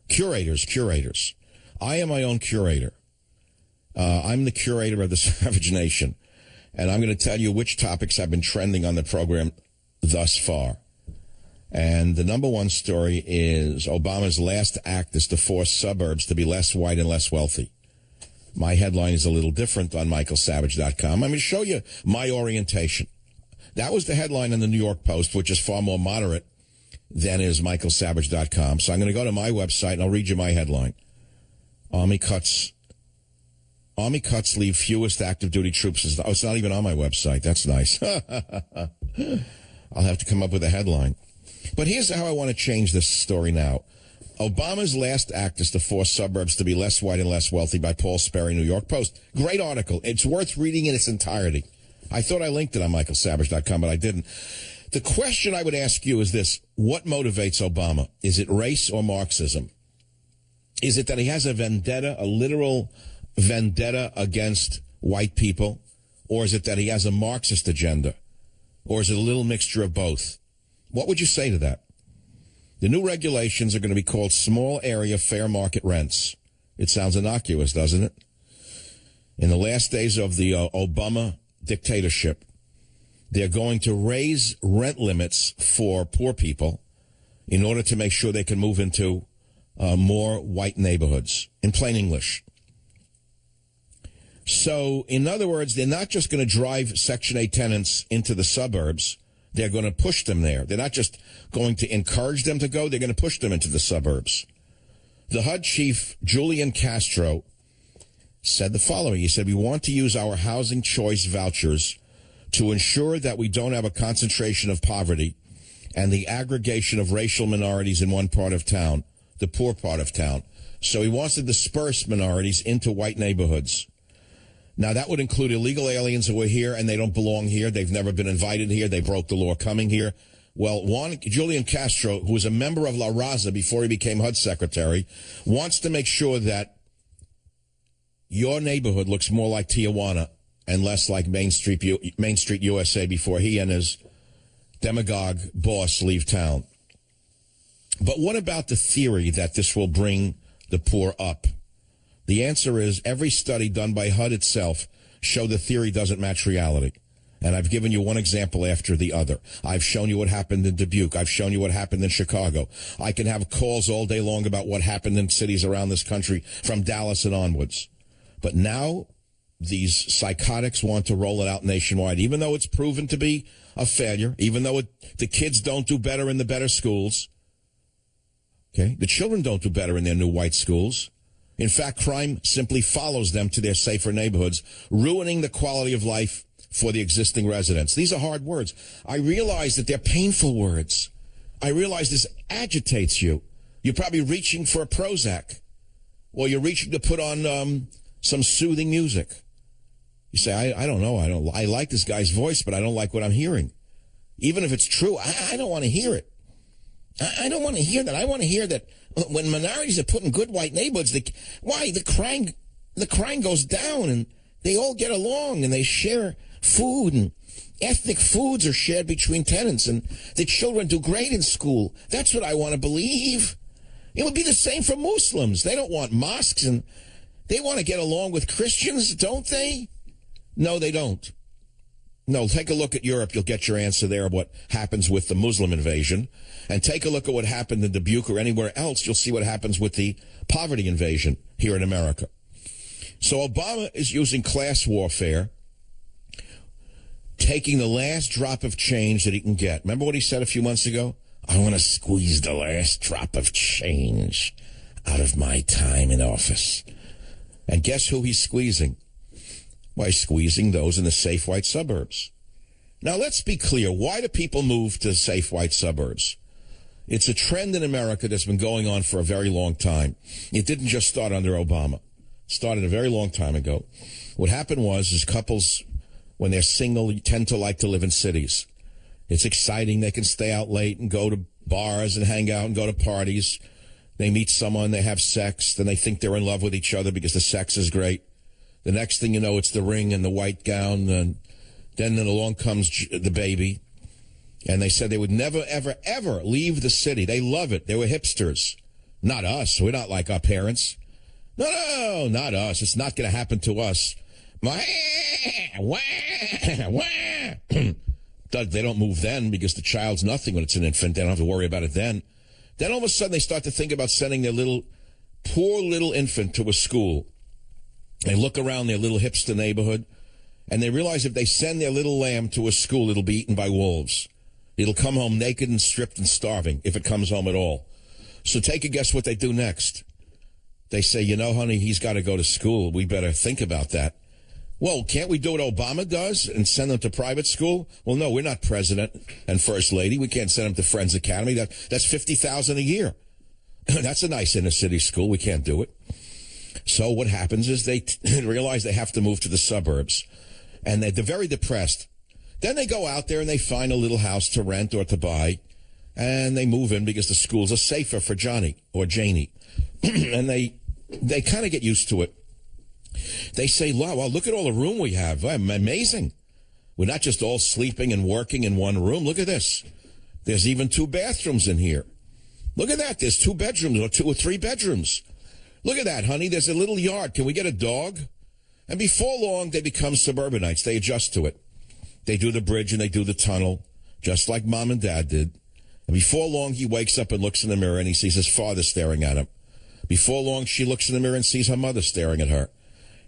Curators. I am my own curator. I'm the curator of the Savage Nation. And I'm going to tell you which topics have been trending on the program thus far. And the number 1 story is Obama's last act is to force suburbs to be less white and less wealthy. My headline is a little different on michaelsavage.com. I'm going to show you my orientation. That was the headline in the New York Post, which is far more moderate than is michaelsavage.com. So I'm going to go to my website and I'll read you my headline. Army cuts leave fewest active duty troops. Oh, it's not even on my website. That's nice. I'll have to come up with a headline. But here's how I want to change this story now. Obama's last act is to force suburbs to be less white and less wealthy by Paul Sperry, New York Post. Great article. It's worth reading in its entirety. I thought I linked it on michaelsavage.com, but I didn't. The question I would ask you is this. What motivates Obama? Is it race or Marxism? Is it that he has a vendetta, a literal vendetta against white people? Or is it that he has a Marxist agenda? Or is it a little mixture of both? What would you say to that? The new regulations are going to be called small area fair market rents. It sounds innocuous, doesn't it? In the last days of the Obama dictatorship, they're going to raise rent limits for poor people in order to make sure they can move into more white neighborhoods, in plain English. So, in other words, they're not just going to drive Section 8 tenants into the suburbs. They're going to push them there. They're not just going to encourage them to go. They're going to push them into the suburbs. The HUD chief, Julian Castro, said the following. He said, we want to use our housing choice vouchers to ensure that we don't have a concentration of poverty and the aggregation of racial minorities in one part of town, the poor part of town. So he wants to disperse minorities into white neighborhoods. Now, that would include illegal aliens who are here and they don't belong here. They've never been invited here. They broke the law coming here. Well, Julian Castro, who was a member of La Raza before he became HUD secretary, wants to make sure that your neighborhood looks more like Tijuana and less like Main Street USA before he and his demagogue boss leave town. But what about the theory that this will bring the poor up? The answer is every study done by HUD itself show the theory doesn't match reality. And I've given you one example after the other. I've shown you what happened in Dubuque. I've shown you what happened in Chicago. I can have calls all day long about what happened in cities around this country from Dallas and onwards. But now these psychotics want to roll it out nationwide, even though it's proven to be a failure, even though the kids don't do better in the better schools. Okay, the children don't do better in their new white schools. In fact, crime simply follows them to their safer neighborhoods, ruining the quality of life for the existing residents. These are hard words. I realize that they're painful words. I realize this agitates you. You're probably reaching for a Prozac, or you're reaching to put on some soothing music. You say, I don't know. I like this guy's voice, but I don't like what I'm hearing. Even if it's true, I don't want to hear it. I don't want to hear that. I want to hear that when minorities are put in good white neighborhoods, the crime goes down and they all get along and they share food and ethnic foods are shared between tenants and the children do great in school. That's what I want to believe. It would be the same for Muslims. They don't want mosques, and they want to get along with Christians, don't they? No, they don't. No, take a look at Europe. You'll get your answer there of what happens with the Muslim invasion. And take a look at what happened in Dubuque or anywhere else. You'll see what happens with the poverty invasion here in America. So Obama is using class warfare, taking the last drop of change that he can get. Remember what he said a few months ago? I want to squeeze the last drop of change out of my time in office. And guess who he's squeezing? Why, squeezing those in the safe white suburbs. Now, let's be clear. Why do people move to safe white suburbs? It's a trend in America that's been going on for a very long time. It didn't just start under Obama. It started a very long time ago. What happened was couples, when they're single, tend to like to live in cities. It's exciting. They can stay out late and go to bars and hang out and go to parties. They meet someone, they have sex, then they think they're in love with each other because the sex is great. The next thing you know, it's the ring and the white gown, and then along comes the baby. And they said they would never, ever, ever leave the city. They love it. They were hipsters. Not us. We're not like our parents. No, not us. It's not going to happen to us. They don't move then because the child's nothing when it's an infant. They don't have to worry about it then. Then all of a sudden they start to think about sending their poor little infant to a school. They look around their little hipster neighborhood, and they realize if they send their little lamb to a school, it'll be eaten by wolves. It'll come home naked and stripped and starving, if it comes home at all. So take a guess what they do next. They say, honey, he's got to go to school. We better think about that. Well, can't we do what Obama does and send them to private school? Well, no, we're not president and first lady. We can't send them to Friends Academy. That's $50,000 a year. That's a nice inner city school. We can't do it. So what happens is they realize they have to move to the suburbs, and they're very depressed. Then they go out there and they find a little house to rent or to buy, and they move in because the schools are safer for Johnny or Janie. And they kind of get used to it. They say, wow, look at all the room we have. Amazing. We're not just all sleeping and working in one room. Look at this. There's even 2 bathrooms in here. Look at that. There's 2 bedrooms or 2 or 3 bedrooms. Look at that, honey. There's a little yard. Can we get a dog? And before long, they become suburbanites. They adjust to it. They do the bridge and they do the tunnel, just like mom and dad did. And before long, he wakes up and looks in the mirror and he sees his father staring at him. Before long, she looks in the mirror and sees her mother staring at her.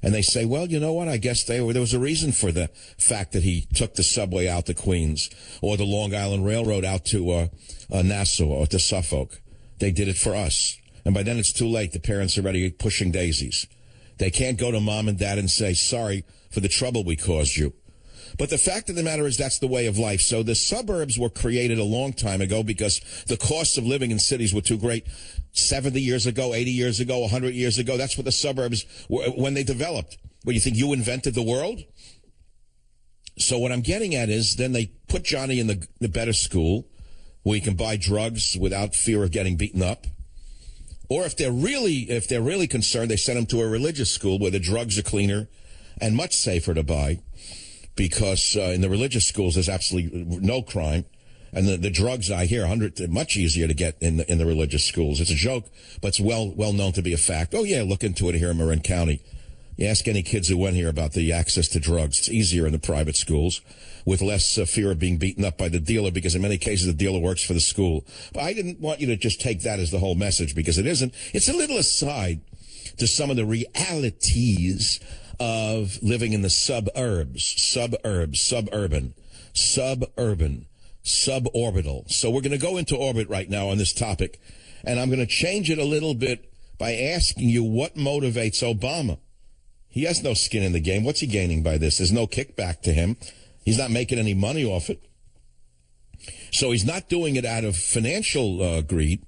And they say, well, you know what? I guess there was a reason for the fact that he took the subway out to Queens or the Long Island Railroad out to Nassau or to Suffolk. They did it for us. And by then it's too late. The parents are already pushing daisies. They can't go to mom and dad and say, sorry for the trouble we caused you. But the fact of the matter is that's the way of life. So the suburbs were created a long time ago because the costs of living in cities were too great. 70 years ago, 80 years ago, 100 years ago, that's what the suburbs were when they developed. What, you think you invented the world? So what I'm getting at is then they put Johnny in the better school where he can buy drugs without fear of getting beaten up. Or if they're really concerned, they send him to a religious school where the drugs are cleaner and much safer to buy. Because in the religious schools, there's absolutely no crime. And the drugs, I hear, much easier to get in the religious schools. It's a joke, but it's well known to be a fact. Oh, yeah, look into it here in Marin County. You ask any kids who went here about the access to drugs. It's easier in the private schools with less fear of being beaten up by the dealer because in many cases the dealer works for the school. But I didn't want you to just take that as the whole message because it isn't. It's a little aside to some of the realities of living in the suburban, suborbital. So we're going to go into orbit right now on this topic, and I'm going to change it a little bit by asking you what motivates Obama. He has no skin in the game. What's he gaining by this? There's no kickback to him. He's not making any money off it. So he's not doing it out of financial greed.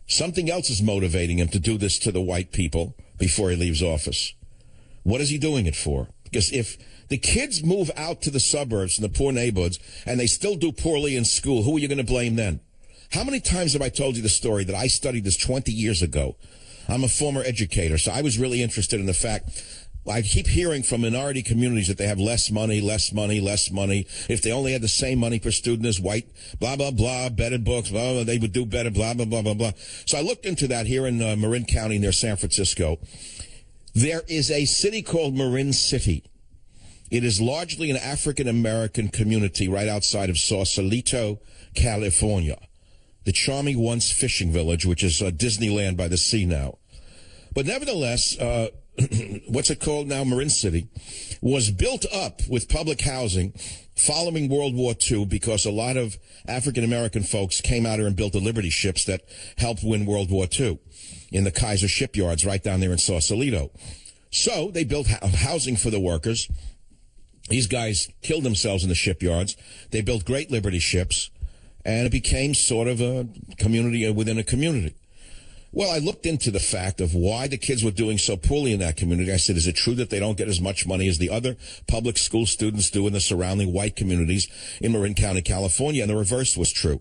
Something else is motivating him to do this to the white people before he leaves office. What is he doing it for? Because if the kids move out to the suburbs and the poor neighborhoods and they still do poorly in school, who are you going to blame then? How many times have I told you the story that I studied this 20 years ago? I'm a former educator, so I was really interested in the fact I keep hearing from minority communities that they have less money, less money, less money. If they only had the same money per student as white, blah, blah, blah, better books, blah, blah, they would do better, blah, blah, blah, blah, blah. So I looked into that here in Marin County near San Francisco. There is a city called Marin City. It is largely an African-American community right outside of Sausalito, California, the charming once fishing village, which is Disneyland by the sea now. But nevertheless, what's it called now? Marin City was built up with public housing following World War II because a lot of African-American folks came out here and built the Liberty ships that helped win World War II in the Kaiser shipyards right down there in Sausalito. So they built housing for the workers. These guys killed themselves in the shipyards. They built great Liberty ships, and it became sort of a community within a community. Well, I looked into the fact of why the kids were doing so poorly in that community. I said, is it true that they don't get as much money as the other public school students do in the surrounding white communities in Marin County, California? And the reverse was true.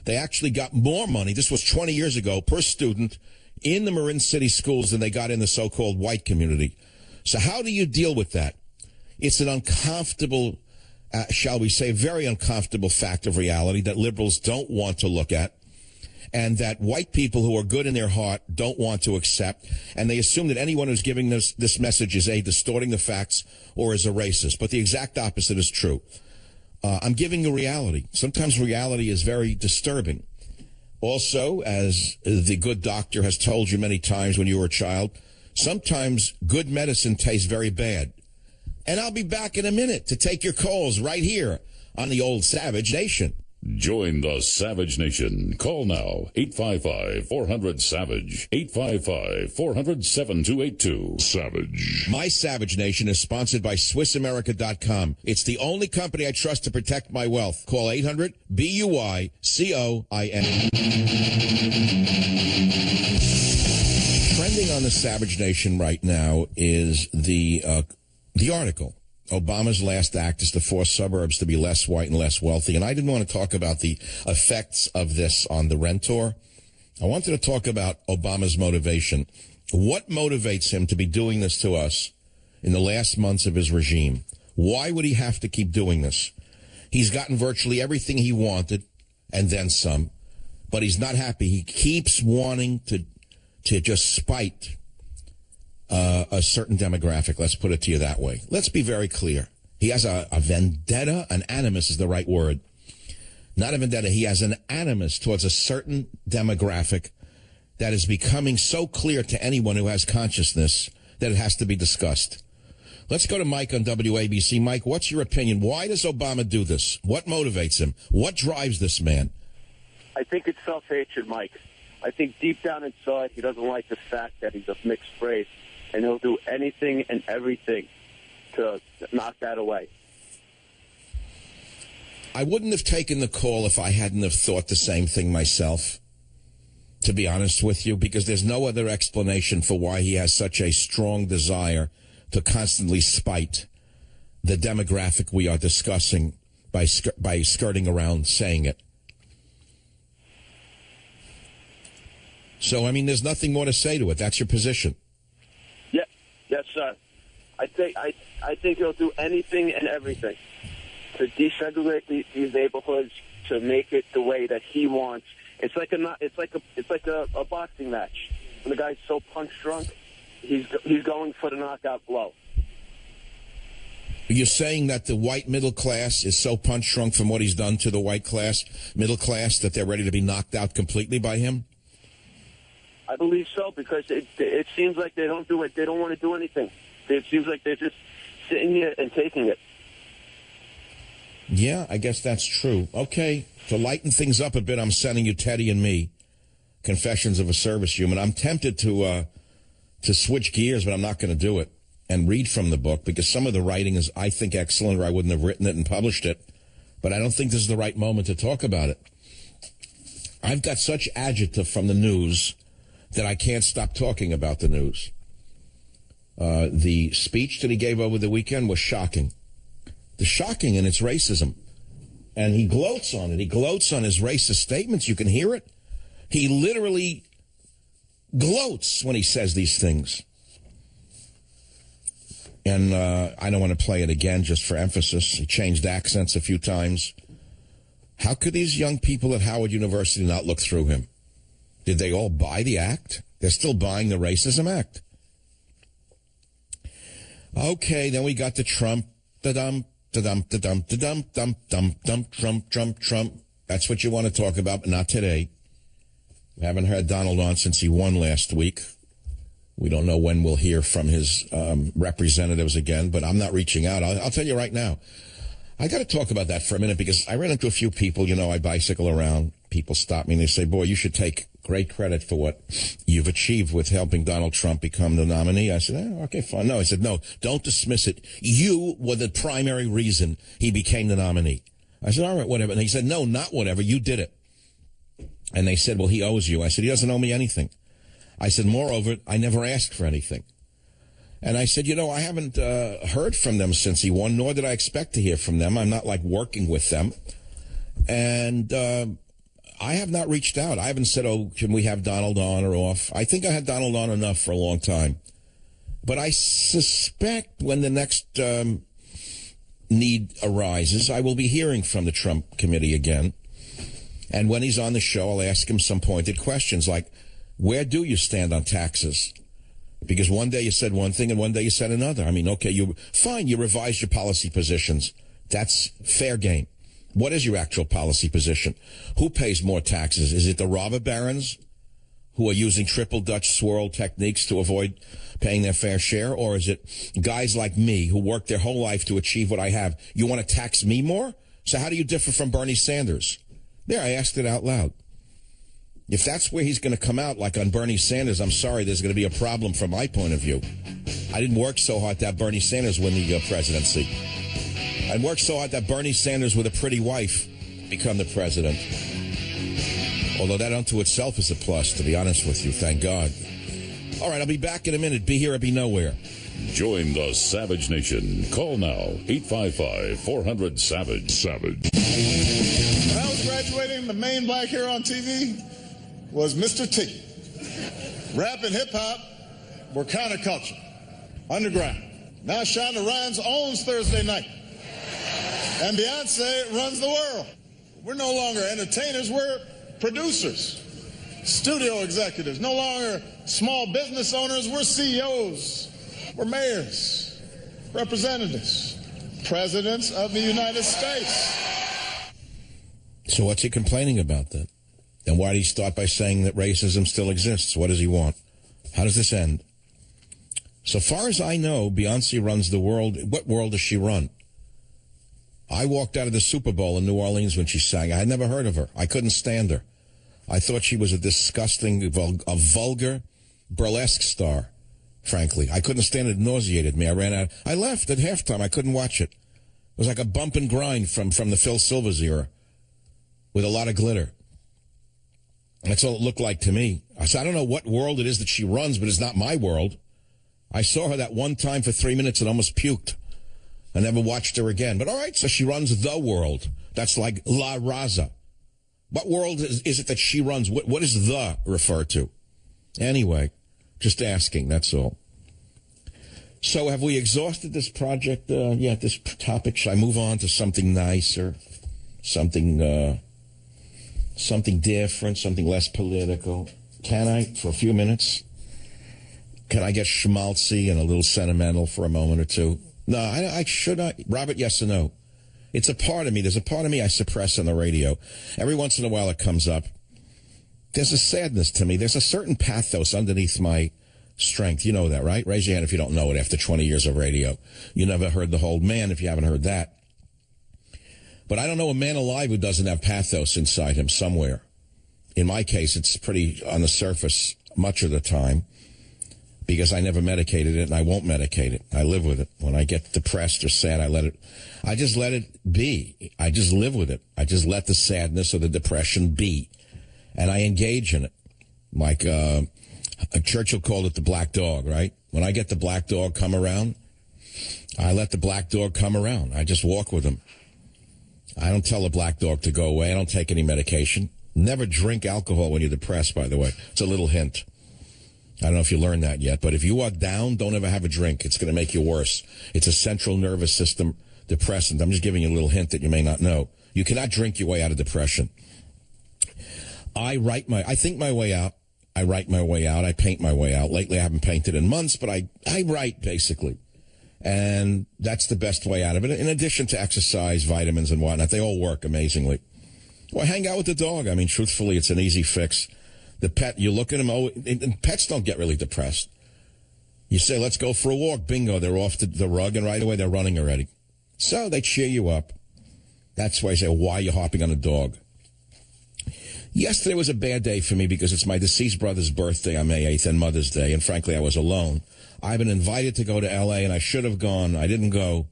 They actually got more money. This was 20 years ago per student in the Marin City schools than they got in the so-called white community. So how do you deal with that? It's an uncomfortable, shall we say, very uncomfortable fact of reality that liberals don't want to look at, and that white people who are good in their heart don't want to accept, and they assume that anyone who's giving this message is A, distorting the facts, or is a racist. But the exact opposite is true. I'm giving you reality. Sometimes reality is very disturbing. Also, as the good doctor has told you many times when you were a child, sometimes good medicine tastes very bad. And I'll be back in a minute to take your calls right here on the old Savage Nation. Join the Savage Nation. Call now, 855-400-SAVAGE, 855-400-7282. Savage. My Savage Nation is sponsored by SwissAmerica.com. It's the only company I trust to protect my wealth. Call 800-BUY-COIN. Trending on the Savage Nation right now is the article. Obama's last act is to force suburbs to be less white and less wealthy. And I didn't want to talk about the effects of this on the renter. I wanted to talk about Obama's motivation. What motivates him to be doing this to us in the last months of his regime? Why would he have to keep doing this? He's gotten virtually everything he wanted and then some, but he's not happy. He keeps wanting to just spite a certain demographic. Let's put it to you that way. Let's be very clear. He has a vendetta. An animus is the right word. Not a vendetta. He has an animus towards a certain demographic that is becoming so clear to anyone who has consciousness that it has to be discussed. Let's go to Mike on WABC. Mike, what's your opinion? Why does Obama do this? What motivates him? What drives this man? I think it's self-hatred, Mike. I think deep down inside he doesn't like the fact that he's a mixed race. And he'll do anything and everything to knock that away. I wouldn't have taken the call if I hadn't have thought the same thing myself, to be honest with you, because there's no other explanation for why he has such a strong desire to constantly spite the demographic we are discussing by skirting around saying it. So, I mean, there's nothing more to say to it. That's your position. Yes, sir. I think he'll do anything and everything to desegregate these neighborhoods, to make it the way that he wants. It's like a boxing match. When the guy's so punch drunk, he's going for the knockout blow. You're saying that the white middle class is so punch drunk from what he's done to the white middle class, that they're ready to be knocked out completely by him? I believe so, because it seems like they don't do it. They don't want to do anything. It seems like they're just sitting here and taking it. Yeah, I guess that's true. Okay, to lighten things up a bit, I'm sending you Teddy and Me, Confessions of a Service Human. I'm tempted to switch gears, but I'm not going to do it and read from the book, because some of the writing is, I think, excellent, or I wouldn't have written it and published it. But I don't think this is the right moment to talk about it. I've got such adjective from the news that I can't stop talking about the news. The speech that he gave over the weekend was shocking. The shocking in its racism. And he gloats on it. He gloats on his racist statements. You can hear it. He literally gloats when he says these things. And I don't want to play it again just for emphasis. He changed accents a few times. How could these young people at Howard University not look through him? Did they all buy the act? They're still buying the racism act. Okay, then we got the Trump. Trump. That's what you want to talk about, but not today. We haven't heard Donald on since he won last week. We don't know when we'll hear from his representatives again, but I'm not reaching out. I'll tell you right now. I got to talk about that for a minute because I ran into a few people. You know, I bicycle around. People stop me and they say, boy, you should take great credit for what you've achieved with helping Donald Trump become the nominee. I said, okay, fine. No, I said, no, don't dismiss it. You were the primary reason he became the nominee. I said, all right, whatever. And he said, no, not whatever. You did it. And they said, well, he owes you. I said, he doesn't owe me anything. I said, moreover, I never asked for anything. And I said, you know, I haven't heard from them since he won, nor did I expect to hear from them. I'm not like working with them. And I have not reached out. I haven't said, oh, can we have Donald on or off? I think I had Donald on enough for a long time. But I suspect when the next need arises, I will be hearing from the Trump committee again. And when he's on the show, I'll ask him some pointed questions like, where do you stand on taxes? Because one day you said one thing and one day you said another. I mean, okay, you revised your policy positions. That's fair game. What is your actual policy position? Who pays more taxes? Is it the robber barons who are using triple Dutch swirl techniques to avoid paying their fair share? Or is it guys like me who worked their whole life to achieve what I have? You want to tax me more? So how do you differ from Bernie Sanders? There, I asked it out loud. If that's where he's going to come out, like on Bernie Sanders, I'm sorry, there's going to be a problem from my point of view. I didn't work so hard that Bernie Sanders win the presidency. I worked so hard that Bernie Sanders with a pretty wife become the president. Although that unto itself is a plus, to be honest with you, thank God. All right, I'll be back in a minute. Be here or be nowhere. Join the Savage Nation. Call now, 855-400-SAVAGE. Savage. When I was graduating, the main black hero on TV was Mr. T. Rap and hip-hop were counterculture, underground. Now Shonda Rhimes owns Thursday Night. And Beyonce runs the world. We're no longer entertainers, we're producers, studio executives, no longer small business owners, we're CEOs, we're mayors, representatives, presidents of the United States. So what's he complaining about then? And why did he start by saying that racism still exists? What does he want? How does this end? So far as I know, Beyonce runs the world. What world does she run? I walked out of the Super Bowl in New Orleans when she sang. I had never heard of her. I couldn't stand her. I thought she was a disgusting, a vulgar, burlesque star, frankly. I couldn't stand it. It nauseated me. I ran out. I left at halftime. I couldn't watch it. It was like a bump and grind from the Phil Silvers era with a lot of glitter. That's all it looked like to me. I said, I don't know what world it is that she runs, but it's not my world. I saw her that one time for 3 minutes and almost puked. I never watched her again. But all right, so she runs the world. That's like La Raza. What world is it that she runs? What does the refer to? Anyway, just asking, that's all. So have we exhausted this project? This topic. Should I move on to something nicer? Something different, something less political? Can I, for a few minutes? Can I get schmaltzy and a little sentimental for a moment or two? No, I should not. Robert, yes or no? It's a part of me. There's a part of me I suppress on the radio. Every once in a while it comes up. There's a sadness to me. There's a certain pathos underneath my strength. You know that, right? Raise your hand if you don't know it after 20 years of radio. You never heard the whole man if you haven't heard that. But I don't know a man alive who doesn't have pathos inside him somewhere. In my case, it's pretty on the surface much of the time because I never medicated it and I won't medicate it. I live with it. When I get depressed or sad, I just let it be. I just live with it. I just let the sadness or the depression be. And I engage in it. Like Churchill called it the black dog, right? When I get the black dog come around, I let the black dog come around. I just walk with him. I don't tell the black dog to go away. I don't take any medication. Never drink alcohol when you're depressed, by the way. It's a little hint. I don't know if you learned that yet, but if you are down, don't ever have a drink. It's going to make you worse. It's a central nervous system depressant. I'm just giving you a little hint that you may not know. You cannot drink your way out of depression. I think my way out. I write my way out. I paint my way out. Lately, I haven't painted in months, but I write, basically. And that's the best way out of it. In addition to exercise, vitamins, and whatnot, they all work amazingly. Well, hang out with the dog. I mean, truthfully, it's an easy fix. The pet, you look at them, and pets don't get really depressed. You say, let's go for a walk. Bingo, they're off the rug, and right away they're running already. So they cheer you up. That's why I say, why are you hopping on a dog? Yesterday was a bad day for me because it's my deceased brother's birthday on May 8th and Mother's Day, and frankly, I was alone. I've been invited to go to L.A., and I should have gone. I didn't go.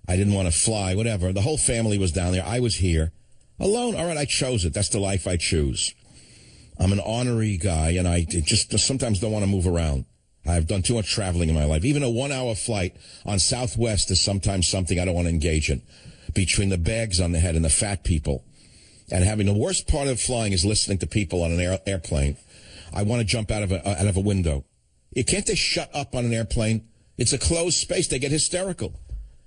I didn't want to fly, whatever. The whole family was down there. I was here. Alone. All right, I chose it. That's the life I choose. I'm an ornery guy, and I just sometimes don't want to move around. I've done too much traveling in my life. Even a 1-hour flight on Southwest is sometimes something I don't want to engage in. Between the bags on the head and the fat people. And having the worst part of flying is listening to people on an airplane. I want to jump out of a window. Can't they shut up on an airplane? It's a closed space. They get hysterical.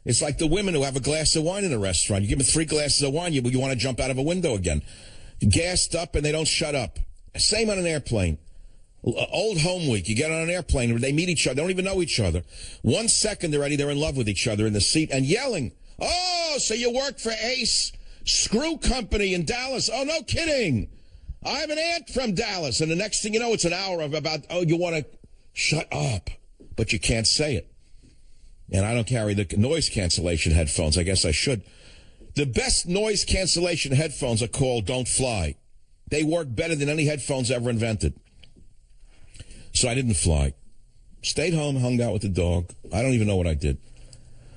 It's like the women who have a glass of wine in a restaurant. You give them 3 glasses of wine, you want to jump out of a window again. Gassed up, and they don't shut up. Same on an airplane. Old home week. You get on an airplane, they meet each other. They don't even know each other. 1 second already, they're in love with each other in the seat and yelling. Oh, so you work for Ace Screw Company in Dallas. Oh, no kidding. I have an aunt from Dallas. And the next thing you know, it's an hour of about, oh, you want to shut up. But you can't say it. And I don't carry the noise cancellation headphones. I guess I should. The best noise cancellation headphones are called Don't Fly. They work better than any headphones ever invented. So I didn't fly. Stayed home, hung out with the dog. I don't even know what I did.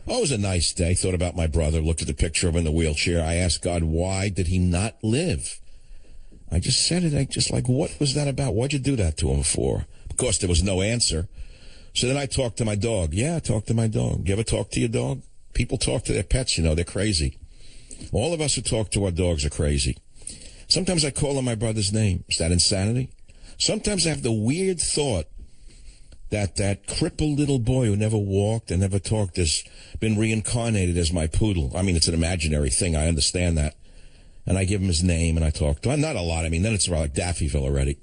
Oh, it was a nice day. Thought about my brother, looked at the picture of him in the wheelchair. I asked God, why did he not live? I just said it. What was that about? Why'd you do that to him for? Of course, there was no answer. So then I talked to my dog. Yeah, I talked to my dog. You ever talk to your dog? People talk to their pets, they're crazy. All of us who talk to our dogs are crazy. Sometimes I call on my brother's name. Is that insanity? Sometimes I have the weird thought that crippled little boy who never walked and never talked has been reincarnated as my poodle. I mean, it's an imaginary thing. I understand that. And I give him his name and I talk to him. Not a lot. I mean, then it's around like Daffyville already.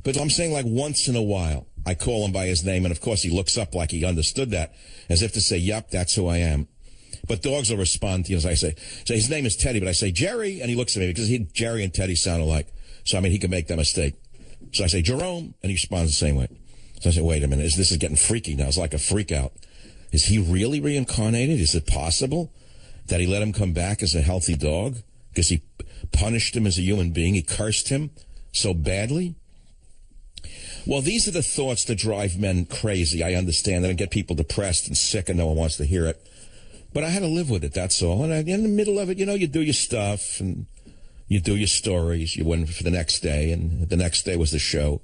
But I'm saying like once in a while, I call him by his name. And of course, he looks up like he understood that, as if to say, yep, that's who I am. But dogs will respond to you as I say, his name is Teddy, but I say, Jerry. And he looks at me because Jerry and Teddy sound alike. So, I mean, he can make that mistake. So I say, Jerome. And he responds the same way. So I said, wait a minute, this is getting freaky now. It's like a freak out. Is he really reincarnated? Is it possible that he let him come back as a healthy dog? Because he punished him as a human being. He cursed him so badly. Well, these are the thoughts that drive men crazy. I understand that and get people depressed and sick and no one wants to hear it. But I had to live with it, that's all. And in the middle of it, you do your stuff and you do your stories. You went for the next day, and the next day was the show.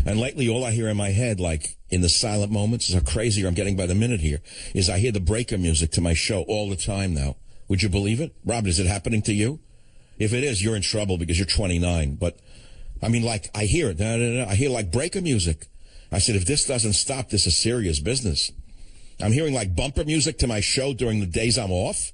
And lately, all I hear in my head, like in the silent moments, is how crazier I'm getting by the minute here, is I hear the breaker music to my show all the time now. Would you believe it? Rob, is it happening to you? If it is, you're in trouble because you're 29. But, I mean, like, I hear it. I hear, like, breaker music. I said, if this doesn't stop, this is serious business. I'm hearing, like, bumper music to my show during the days I'm off.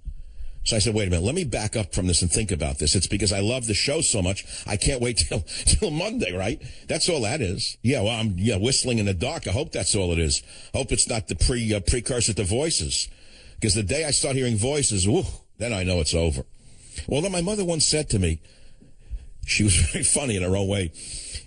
So I said, wait a minute, let me back up from this and think about this. It's because I love the show so much, I can't wait till Monday, right? That's all that is. Yeah, well, I'm whistling in the dark. I hope that's all it is. Hope it's not the precursor to voices. Because the day I start hearing voices, whoo, then I know it's over. Although my mother once said to me, she was very funny in her own way.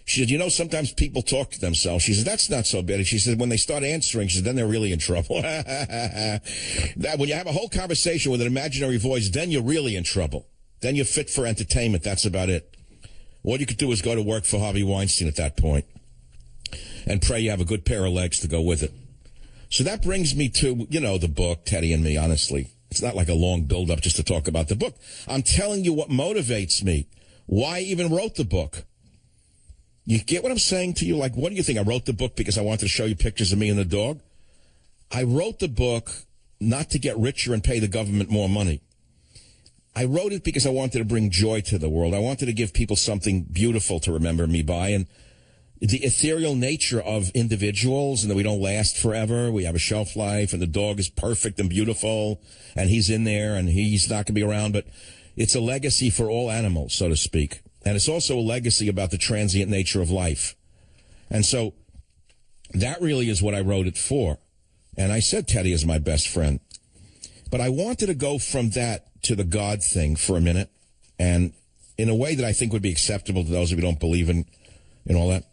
She said, sometimes people talk to themselves. She said, that's not so bad. She said, when they start answering, she said, then they're really in trouble. That when you have a whole conversation with an imaginary voice, then you're really in trouble. Then you're fit for entertainment. That's about it. All you could do is go to work for Harvey Weinstein at that point and pray you have a good pair of legs to go with it. So that brings me to, the book, Teddy and Me, honestly. It's not like a long build-up just to talk about the book. I'm telling you what motivates me, why I even wrote the book. You get what I'm saying to you? Like, what do you think? I wrote the book because I wanted to show you pictures of me and the dog? I wrote the book not to get richer and pay the government more money. I wrote it because I wanted to bring joy to the world. I wanted to give people something beautiful to remember me by. And the ethereal nature of individuals and that we don't last forever. We have a shelf life and the dog is perfect and beautiful and he's in there and he's not going to be around. But it's a legacy for all animals, so to speak. And it's also a legacy about the transient nature of life. And so that really is what I wrote it for. And I said Teddy is my best friend. But I wanted to go from that to the God thing for a minute. And in a way that I think would be acceptable to those of you who don't believe in all that.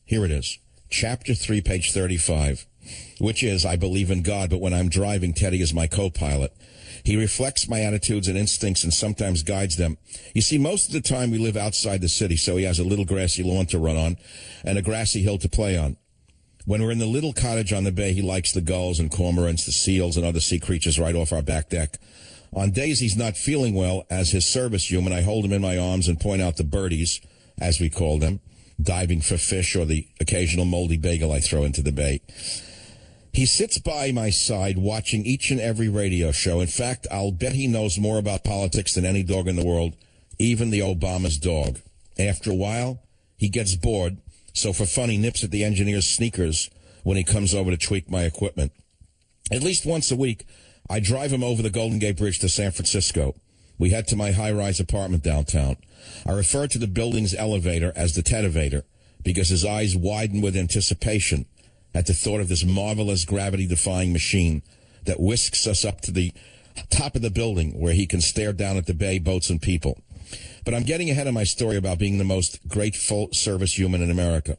Here it is. Chapter 3, page 35, which is, I believe in God, but when I'm driving, Teddy is my co-pilot. He reflects my attitudes and instincts and sometimes guides them. You see, most of the time we live outside the city, so he has a little grassy lawn to run on and a grassy hill to play on. When we're in the little cottage on the bay, he likes the gulls and cormorants, the seals, and other sea creatures right off our back deck. On days he's not feeling well, as his service human, I hold him in my arms and point out the birdies, as we call them, diving for fish or the occasional moldy bagel I throw into the bay. He sits by my side watching each and every radio show. In fact, I'll bet he knows more about politics than any dog in the world, even the Obama's dog. After a while, he gets bored, so for fun he nips at the engineer's sneakers when he comes over to tweak my equipment. At least once a week, I drive him over the Golden Gate Bridge to San Francisco. We head to my high-rise apartment downtown. I refer to the building's elevator as the Tedivator because his eyes widen with anticipation at the thought of this marvelous gravity-defying machine that whisks us up to the top of the building where he can stare down at the bay, boats, and people. But I'm getting ahead of my story about being the most grateful service human in America.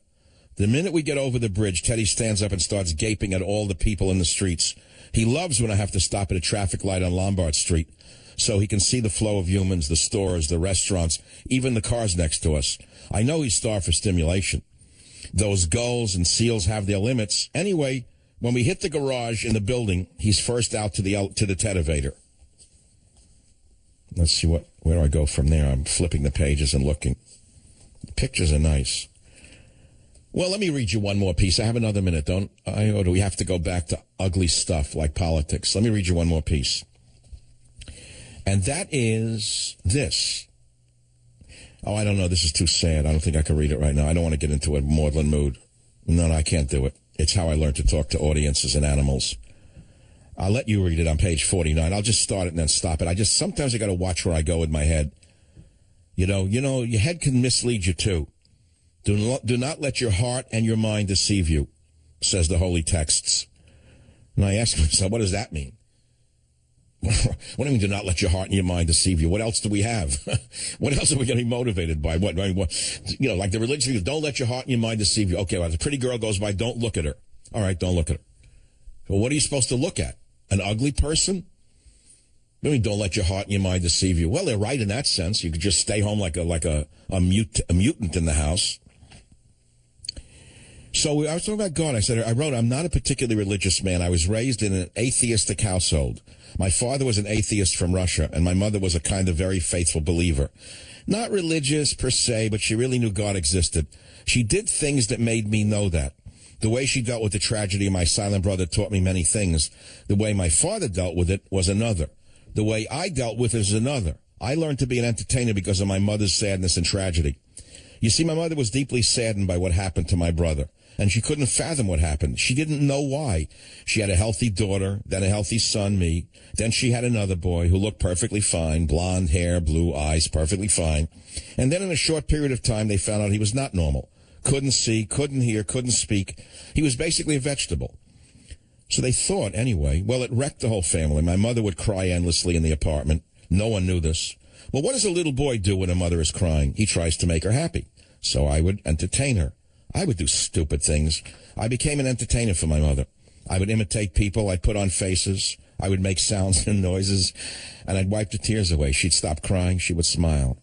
The minute we get over the bridge, Teddy stands up and starts gaping at all the people in the streets. He loves when I have to stop at a traffic light on Lombard Street so he can see the flow of humans, the stores, the restaurants, even the cars next to us. I know he's starved for stimulation. Those gulls and seals have their limits. Anyway, when we hit the garage in the building, he's first out to the Tedivator. Let's see where do I go from there? I'm flipping the pages and looking. The pictures are nice. Well, let me read you one more piece. I have another minute, or do we have to go back to ugly stuff like politics? Let me read you one more piece. And that is this. Oh, I don't know. This is too sad. I don't think I can read it right now. I don't want to get into a maudlin mood. No, I can't do it. It's how I learned to talk to audiences and animals. I'll let you read it on page 49. I'll just start it and then stop it. Sometimes I got to watch where I go with my head. You know, your head can mislead you too. Do not let your heart and your mind deceive you, says the holy texts. And I ask myself, what does that mean? What do you mean, do not let your heart and your mind deceive you? What else do we have? What else are we getting motivated by? What, like the religious view, don't let your heart and your mind deceive you. Okay, well, if a pretty girl goes by, don't look at her. All right, don't look at her. Well, what are you supposed to look at? An ugly person? I mean, don't let your heart and your mind deceive you. Well, they're right in that sense. You could just stay home like a mutant in the house. So I was talking about God. I wrote, I'm not a particularly religious man. I was raised in an atheistic household. My father was an atheist from Russia, and my mother was a kind of very faithful believer. Not religious per se, but she really knew God existed. She did things that made me know that. The way she dealt with the tragedy of my silent brother taught me many things. The way my father dealt with it was another. The way I dealt with it is another. I learned to be an entertainer because of my mother's sadness and tragedy. You see, my mother was deeply saddened by what happened to my brother, and she couldn't fathom what happened. She didn't know why. She had a healthy daughter, then a healthy son, me. Then she had another boy who looked perfectly fine, blonde hair, blue eyes, perfectly fine. And then in a short period of time, they found out he was not normal. Couldn't see, couldn't hear, couldn't speak. He was basically a vegetable. So they thought, anyway. Well, it wrecked the whole family. My mother would cry endlessly in the apartment. No one knew this. Well, what does a little boy do when a mother is crying? He tries to make her happy. So I would entertain her. I would do stupid things. I became an entertainer for my mother. I would imitate people. I'd put on faces. I would make sounds and noises, and I'd wipe the tears away. She'd stop crying. She would smile.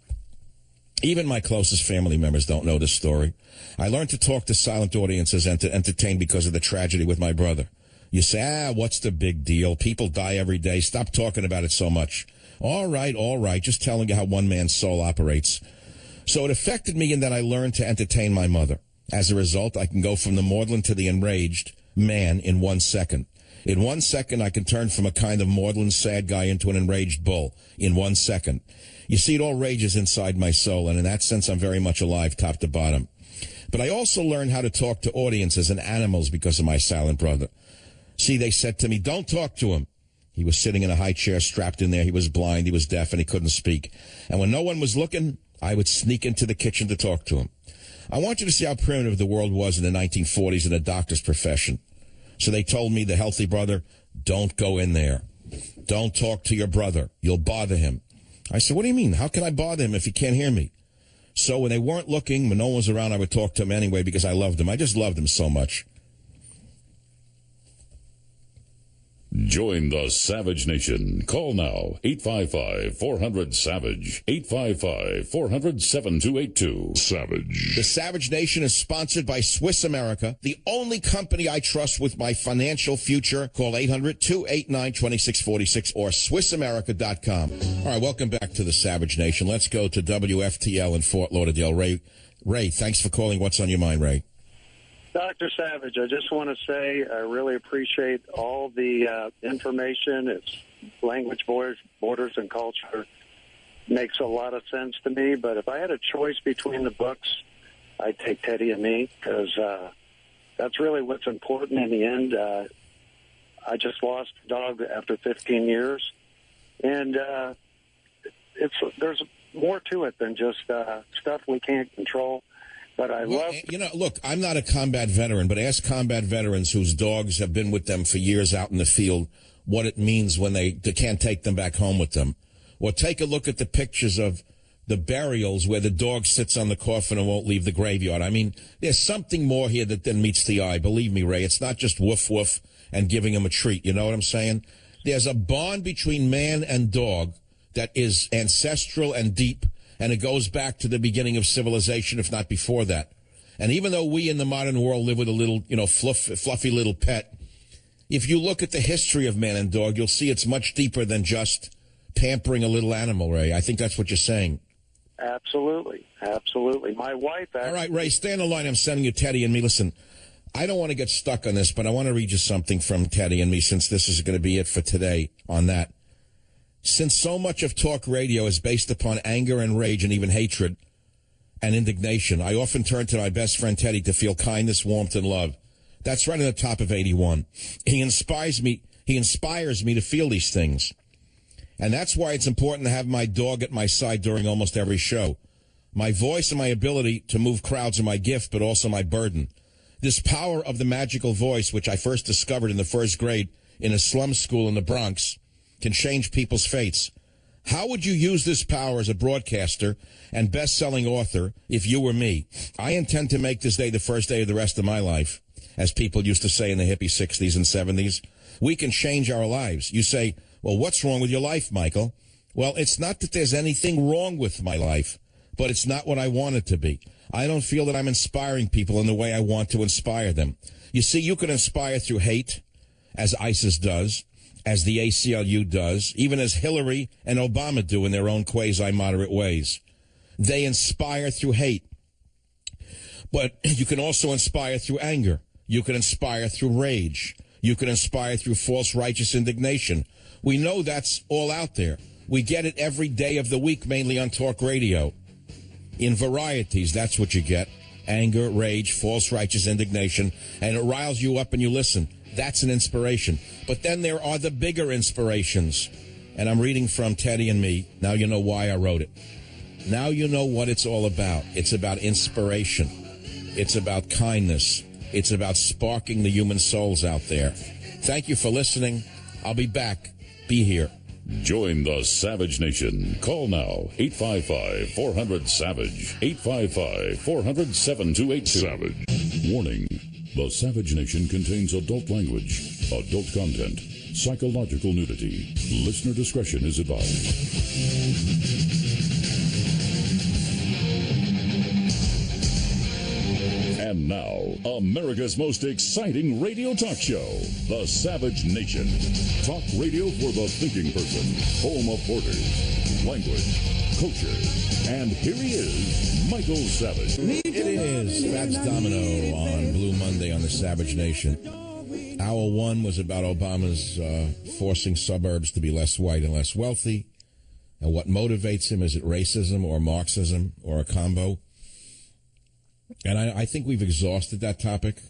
Even my closest family members don't know this story. I learned to talk to silent audiences and to entertain because of the tragedy with my brother. You say, what's the big deal? People die every day. Stop talking about it so much. All right. Just telling you how one man's soul operates. So it affected me in that I learned to entertain my mother. As a result, I can go from the maudlin to the enraged man in 1 second. In 1 second, I can turn from a kind of maudlin, sad guy into an enraged bull. In 1 second. You see, it all rages inside my soul, and in that sense, I'm very much alive, top to bottom. But I also learned how to talk to audiences and animals because of my silent brother. See, they said to me, don't talk to him. He was sitting in a high chair strapped in there. He was blind, he was deaf, and he couldn't speak. And when no one was looking, I would sneak into the kitchen to talk to him. I want you to see how primitive the world was in the 1940s in a doctor's profession. So they told me, the healthy brother, don't go in there. Don't talk to your brother. You'll bother him. I said, what do you mean? How can I bother him if he can't hear me? So when they weren't looking, when no one was around, I would talk to him anyway because I loved him. I just loved him so much. Join the Savage Nation. Call now, 855-400-SAVAGE, 855-400-7282. Savage. The Savage Nation is sponsored by Swiss America, the only company I trust with my financial future. Call 800-289-2646 or SwissAmerica.com. All right, welcome back to the Savage Nation. Let's go to WFTL in Fort Lauderdale. Ray, thanks for calling. What's on your mind, Ray? Dr. Savage, I just want to say I really appreciate all the information. It's language, borders, and culture. Makes a lot of sense to me. But if I had a choice between the books, I'd take Teddy and Me because that's really what's important in the end. I just lost a dog after 15 years. And there's more to it than just stuff we can't control. But I love... look, I'm not a combat veteran, but ask combat veterans whose dogs have been with them for years out in the field what it means when they can't take them back home with them. Or take a look at the pictures of the burials where the dog sits on the coffin and won't leave the graveyard. I mean, there's something more here than meets the eye. Believe me, Ray, it's not just woof woof and giving him a treat. You know what I'm saying? There's a bond between man and dog that is ancestral and deep. And it goes back to the beginning of civilization, if not before that. And even though we in the modern world live with a little, fluffy little pet, if you look at the history of man and dog, you'll see it's much deeper than just pampering a little animal, Ray. I think that's what you're saying. Absolutely. Absolutely. My wife... All right, Ray, stay on the line. I'm sending you Teddy and Me. Listen, I don't want to get stuck on this, but I want to read you something from Teddy and Me since this is going to be it for today on that. Since so much of talk radio is based upon anger and rage and even hatred and indignation, I often turn to my best friend Teddy to feel kindness, warmth, and love. That's right on the top of 81. He inspires me to feel these things. And that's why it's important to have my dog at my side during almost every show. My voice and my ability to move crowds are my gift, but also my burden. This power of the magical voice, which I first discovered in the first grade in a slum school in the Bronx, can change people's fates. How would you use this power as a broadcaster and best-selling author if you were me? I intend to make this day the first day of the rest of my life, as people used to say in the hippie 60s and 70s. We can change our lives. You say, well, what's wrong with your life, Michael? Well, it's not that there's anything wrong with my life, but it's not what I want it to be. I don't feel that I'm inspiring people in the way I want to inspire them. You see, you can inspire through hate, as ISIS does, as the ACLU does, even as Hillary and Obama do in their own quasi-moderate ways. They inspire through hate. But you can also inspire through anger. You can inspire through rage. You can inspire through false righteous indignation. We know that's all out there. We get it every day of the week, mainly on talk radio. In varieties, that's what you get. Anger, rage, false righteous indignation, and it riles you up and you listen. That's an inspiration. But then there are the bigger inspirations. And I'm reading from Teddy and Me. Now you know why I wrote it. Now you know what it's all about. It's about inspiration. It's about kindness. It's about sparking the human souls out there. Thank you for listening. I'll be back. Be here. Join the Savage Nation. Call now, 855-400-SAVAGE, 855-400-7282. Savage. Warning. The Savage Nation contains adult language, adult content, psychological nudity. Listener discretion is advised. And now, America's most exciting radio talk show, The Savage Nation. Talk radio for the thinking person, home of borders, language, culture. And here he is, Michael Savage. It is Fats Domino on Blue Monday on The Savage Nation. Hour one was about Obama's forcing suburbs to be less white and less wealthy. And what motivates him, is it racism or Marxism or a combo? And I think we've exhausted that topic.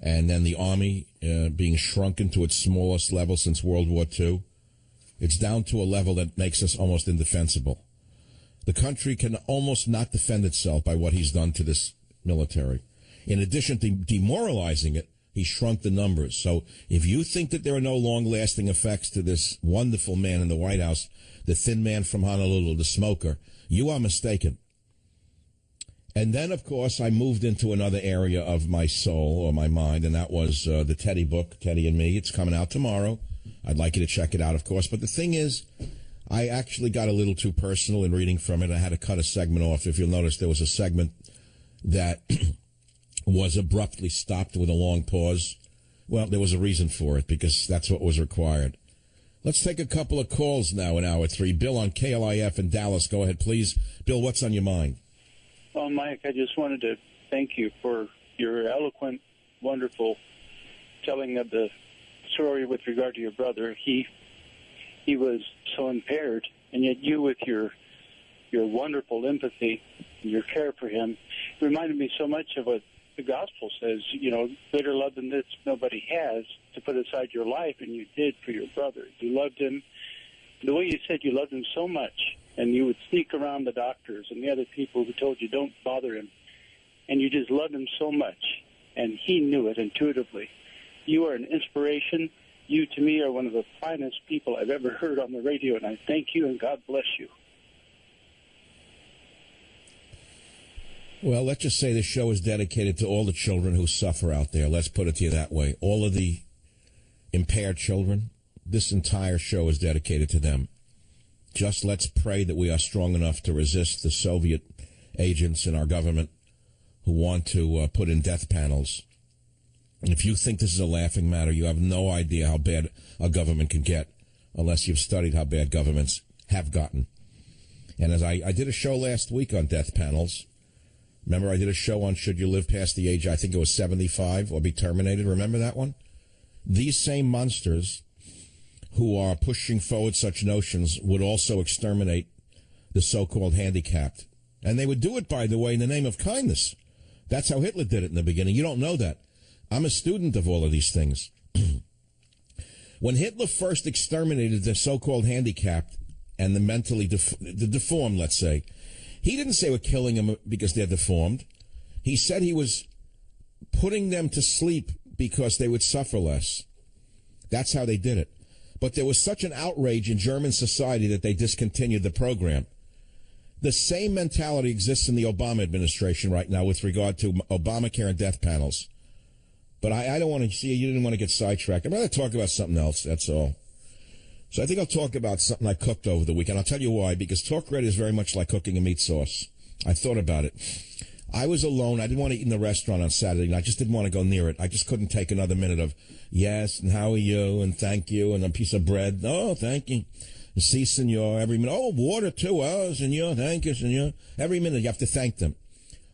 And then the Army being shrunken to its smallest level since World War II. It's down to a level that makes us almost indefensible. The country can almost not defend itself by what he's done to this military. In addition to demoralizing it, he shrunk the numbers. So if you think that there are no long-lasting effects to this wonderful man in the White House, the thin man from Honolulu, the smoker, you are mistaken. And then, of course, I moved into another area of my soul or my mind, and that was the Teddy book, Teddy and Me. It's coming out tomorrow. I'd like you to check it out, of course. But the thing is, I actually got a little too personal in reading from it. I had to cut a segment off. If you'll notice, there was a segment that was abruptly stopped with a long pause. Well, there was a reason for it, because that's what was required. Let's take a couple of calls now in hour 3. Bill on KLIF in Dallas. Go ahead, please. Bill, what's on your mind? Well, Mike, I just wanted to thank you for your eloquent, wonderful telling of the story with regard to your brother. He was so impaired, and yet you, with your wonderful empathy and your care for him, reminded me so much of what the gospel says. You know, greater love than this nobody has, to put aside your life, and you did for your brother. You loved him. The way you said you loved him so much, and you would sneak around the doctors and the other people who told you don't bother him, and you just loved him so much, and he knew it intuitively. You are an inspiration. You, to me, are one of the finest people I've ever heard on the radio, and I thank you, and God bless you. Well, let's just say this show is dedicated to all the children who suffer out there. Let's put it to you that way. All of the impaired children, this entire show is dedicated to them. Just let's pray that we are strong enough to resist the Soviet agents in our government who want to put in death panels. And if you think this is a laughing matter, you have no idea how bad a government can get unless you've studied how bad governments have gotten. And as I did a show last week on death panels. Remember, I did a show on should you live past the age, I think it was 75, or be terminated. Remember that one? These same monsters who are pushing forward such notions would also exterminate the so-called handicapped. And they would do it, by the way, in the name of kindness. That's how Hitler did it in the beginning. You don't know that. I'm a student of all of these things. When Hitler first exterminated the so-called handicapped and the mentally the deformed, let's say, he didn't say we're killing them because they're deformed. He said he was putting them to sleep because they would suffer less. That's how they did it. But there was such an outrage in German society that they discontinued the program. The same mentality exists in the Obama administration right now with regard to Obamacare and death panels. But I don't want to see you didn't want to get sidetracked. I'd rather talk about something else, that's all. So I think I'll talk about something I cooked over the weekend. I'll tell you why, because talk radio is very much like cooking a meat sauce. I thought about it. I was alone. I didn't want to eat in the restaurant on Saturday, and I just didn't want to go near it. I just couldn't take another minute of yes, and how are you, and thank you, and a piece of bread. Oh, thank you. Si, senor, every minute. Oh, water, too. Oh, senor, thank you, senor. Every minute you have to thank them.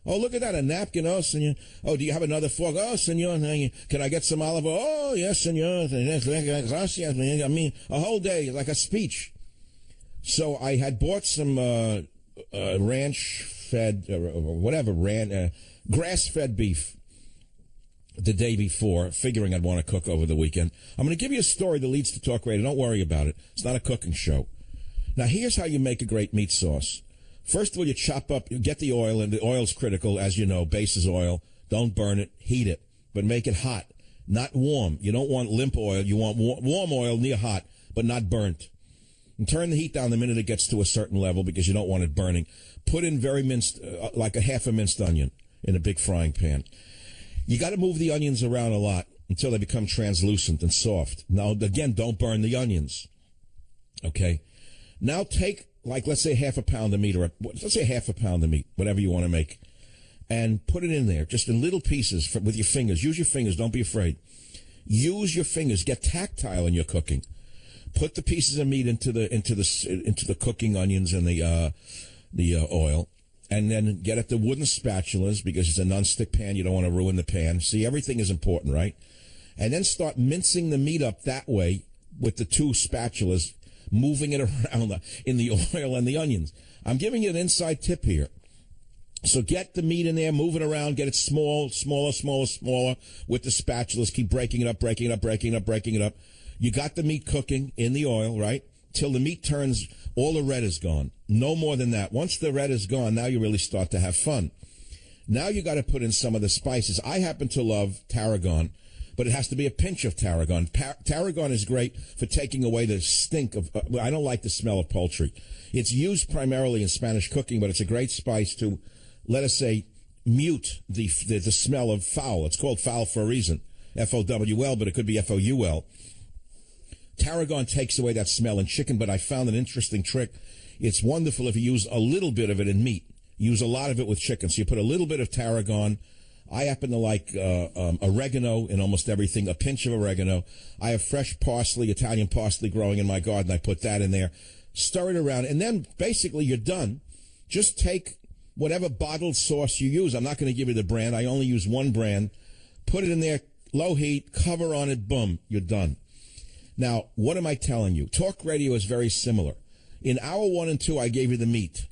Oh, look at that, a napkin. Oh, senor. Oh, do you have another fork? Oh, senor, thank you. Can I get some olive oil? Oh, yes, senor. Gracias. I mean, a whole day, like a speech. So I had bought some ranch-fed, grass-fed beef the day before, figuring I'd want to cook over the weekend. I'm going to give you a story that leads to talk radio. Don't worry about it. It's not a cooking show. Now, here's how you make a great meat sauce. First of all, you chop up, you get the oil, and the oil's critical, as you know. Base is oil. Don't burn it. Heat it. But make it hot, not warm. You don't want limp oil. You want warm oil near hot, but not burnt. And turn the heat down the minute it gets to a certain level because you don't want it burning. Put in very minced, like a half a minced onion in a big frying pan. You got to move the onions around a lot until they become translucent and soft. Now, again, don't burn the onions. Okay? Now take, like, let's say half a pound of meat, or let's say half a pound of meat, whatever you want to make, and put it in there, just in little pieces with your fingers. Use your fingers. Don't be afraid. Use your fingers. Get tactile in your cooking. Put the pieces of meat into the cooking onions and the oil, and then get at the wooden spatulas because it's a nonstick pan. You don't want to ruin the pan. See, everything is important, right? And then start mincing the meat up that way with the two spatulas, moving it around in the oil and the onions. I'm giving you an inside tip here. So get the meat in there, move it around, get it smaller with the spatulas. Keep breaking it up. You got the meat cooking in the oil, right? Till the meat turns, all the red is gone. No more than that. Once the red is gone, now you really start to have fun. Now you got to put in some of the spices. I happen to love tarragon, but it has to be a pinch of tarragon. Tarragon is great for taking away the stink of, I don't like the smell of poultry. It's used primarily in Spanish cooking, but it's a great spice to, let us say, mute the smell of fowl. It's called fowl for a reason. F-O-W-L, but it could be F-O-U-L. Tarragon takes away that smell in chicken, but I found an interesting trick. It's wonderful if you use a little bit of it in meat. Use a lot of it with chicken. So you put a little bit of tarragon. I happen to like oregano in almost everything, a pinch of oregano. I have fresh parsley, Italian parsley growing in my garden. I put that in there. Stir it around, and then basically you're done. Just take whatever bottled sauce you use. I'm not going to give you the brand. I only use one brand. Put it in there, low heat, cover on it, boom, you're done. Now, what am I telling you? Talk radio is very similar. In hour 1 and 2, I gave you the meat.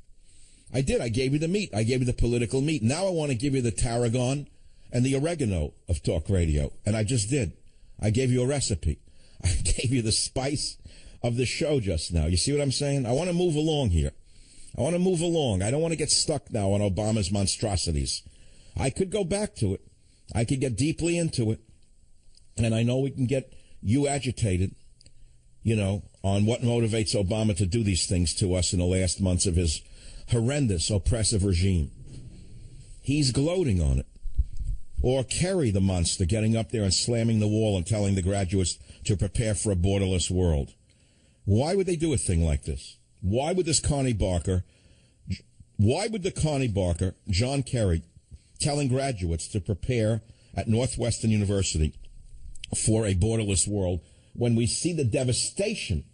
I did. I gave you the meat. I gave you the political meat. Now I want to give you the tarragon and the oregano of talk radio. And I just did. I gave you a recipe. I gave you the spice of the show just now. You see what I'm saying? I want to move along here. I want to move along. I don't want to get stuck now on Obama's monstrosities. I could go back to it. I could get deeply into it. And I know we can get you agitated, you know, on what motivates Obama to do these things to us in the last months of his horrendous, oppressive regime. He's gloating on it. Or Kerry, the monster, getting up there and slamming the wall and telling the graduates to prepare for a borderless world. Why would they do a thing like this? Why would the Connie Barker, John Kerry, telling graduates to prepare at Northwestern University for a borderless world when we see the devastation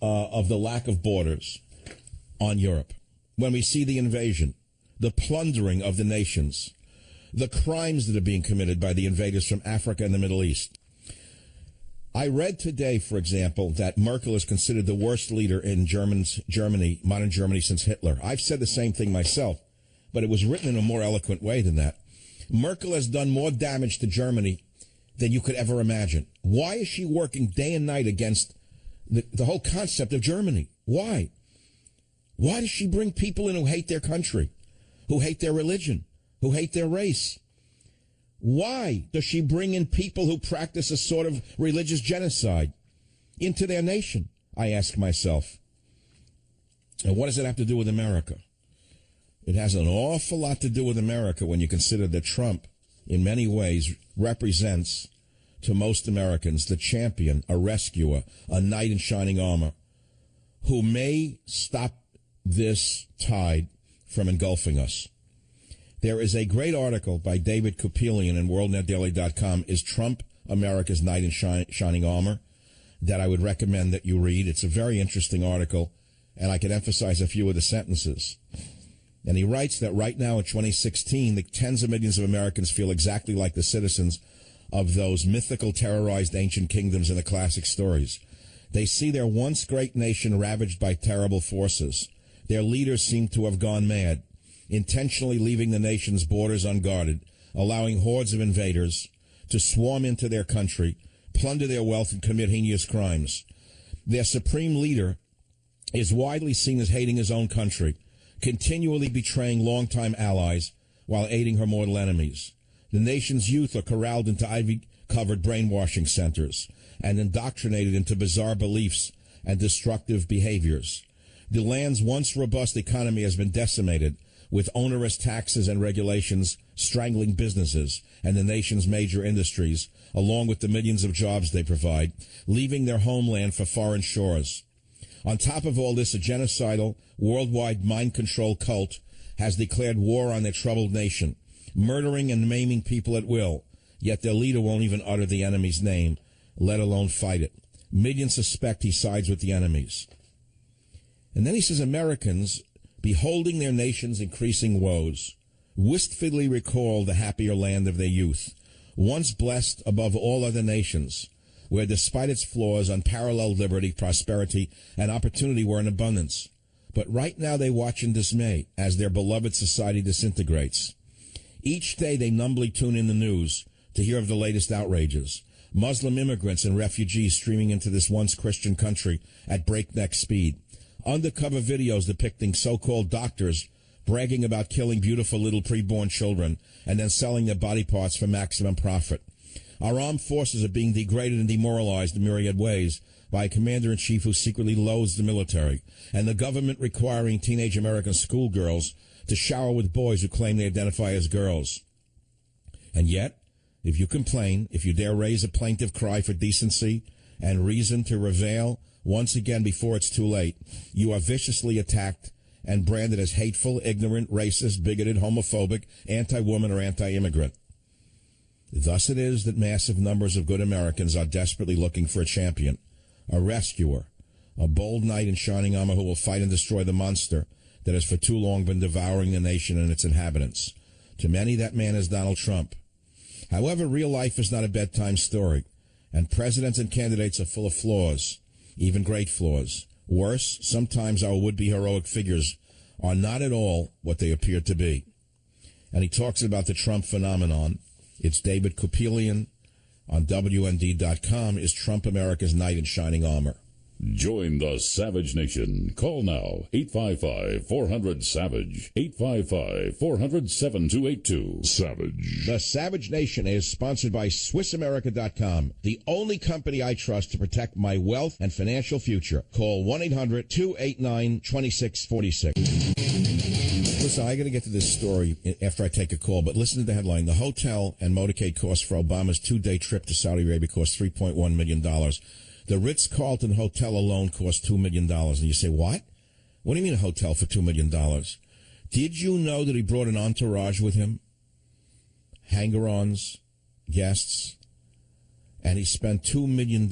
of the lack of borders on Europe, when we see the invasion, the plundering of the nations, the crimes that are being committed by the invaders from Africa and the Middle East? I read today, for example, that Merkel is considered the worst leader in Germany, modern Germany, since Hitler. I've said the same thing myself, but it was written in a more eloquent way than that. Merkel has done more damage to Germany than you could ever imagine. Why is she working day and night against the whole concept of Germany? Why? Why does she bring people in who hate their country, who hate their religion, who hate their race? Why does she bring in people who practice a sort of religious genocide into their nation? I ask myself. And what does it have to do with America? It has an awful lot to do with America when you consider that Trump, in many ways, represents to most Americans the champion, a rescuer, a knight in shining armor, who may stop this tide from engulfing us. There is a great article by David Kupelian in WorldNetDaily.com, Is Trump America's Knight in Shining Armor?, that I would recommend that you read. It's a very interesting article, and I can emphasize a few of the sentences. And he writes that right now in 2016, the tens of millions of Americans feel exactly like the citizens of those mythical, terrorized ancient kingdoms in the classic stories. They see their once great nation ravaged by terrible forces. Their leaders seem to have gone mad, intentionally leaving the nation's borders unguarded, allowing hordes of invaders to swarm into their country, plunder their wealth, and commit heinous crimes. Their supreme leader is widely seen as hating his own country, continually betraying longtime allies while aiding her mortal enemies. The nation's youth are corralled into ivy-covered brainwashing centers and indoctrinated into bizarre beliefs and destructive behaviors. The land's once robust economy has been decimated, with onerous taxes and regulations strangling businesses and the nation's major industries, along with the millions of jobs they provide, leaving their homeland for foreign shores. On top of all this, a genocidal, worldwide mind control cult has declared war on their troubled nation, murdering and maiming people at will, yet their leader won't even utter the enemy's name, let alone fight it. Millions suspect he sides with the enemies. And then he says Americans, beholding their nation's increasing woes, wistfully recall the happier land of their youth, once blessed above all other nations, where despite its flaws, unparalleled liberty, prosperity, and opportunity were in abundance. But right now they watch in dismay as their beloved society disintegrates. Each day they numbly tune in the news to hear of the latest outrages. Muslim immigrants and refugees streaming into this once Christian country at breakneck speed. Undercover videos depicting so-called doctors bragging about killing beautiful little preborn children and then selling their body parts for maximum profit. Our armed forces are being degraded and demoralized in myriad ways by a commander-in-chief who secretly loathes the military, and the government requiring teenage American schoolgirls to shower with boys who claim they identify as girls. And yet, if you complain, if you dare raise a plaintive cry for decency and reason to reveal once again before it's too late, you are viciously attacked and branded as hateful, ignorant, racist, bigoted, homophobic, anti-woman, or anti-immigrant. Thus it is that massive numbers of good Americans are desperately looking for a champion, a rescuer, a bold knight in shining armor who will fight and destroy the monster that has for too long been devouring the nation and its inhabitants. To many, that man is Donald Trump. However, real life is not a bedtime story, and presidents and candidates are full of flaws, even great flaws. Worse, sometimes our would-be heroic figures are not at all what they appear to be. And he talks about the Trump phenomenon. It's David Kupelian on WND.com. Is Trump America's knight in shining armor? Join the Savage Nation. Call now, 855-400-SAVAGE, 855-400-7282. Savage. The Savage Nation is sponsored by SwissAmerica.com, the only company I trust to protect my wealth and financial future. Call 1-800-289-2646. Listen, I got to get to this story after I take a call, but listen to the headline. The hotel and motorcade costs for Obama's two-day trip to Saudi Arabia cost $3.1 million. The Ritz-Carlton Hotel alone cost $2 million. And you say, what? What do you mean a hotel for $2 million? Did you know that he brought an entourage with him? Hanger-ons, guests. And he spent $2 million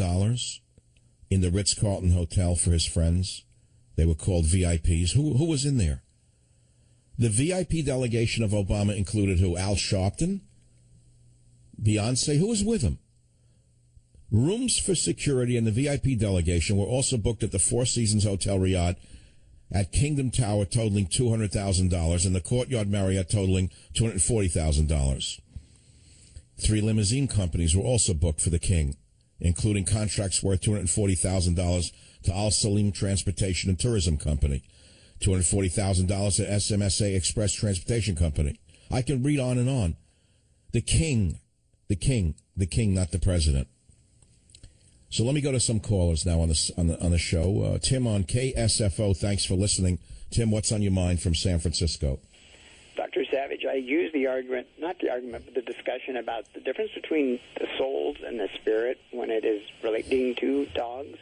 in the Ritz-Carlton Hotel for his friends. They were called VIPs. Who was in there? The VIP delegation of Obama included who? Al Sharpton? Beyonce? Who was with him? Rooms for security and the VIP delegation were also booked at the Four Seasons Hotel Riyadh, at Kingdom Tower totaling $200,000, and the Courtyard Marriott totaling $240,000. 3 limousine companies were also booked for the king, including contracts worth $240,000 to Al Salim Transportation and Tourism Company, $240,000 to SMSA Express Transportation Company. I can read on and on. The king, not the president. So let me go to some callers now on the show. Tim on KSFO, thanks for listening. Tim, what's on your mind from San Francisco? Dr. Savage, I use the argument, not the argument, but the discussion about the difference between the souls and the spirit when it is relating to dogs.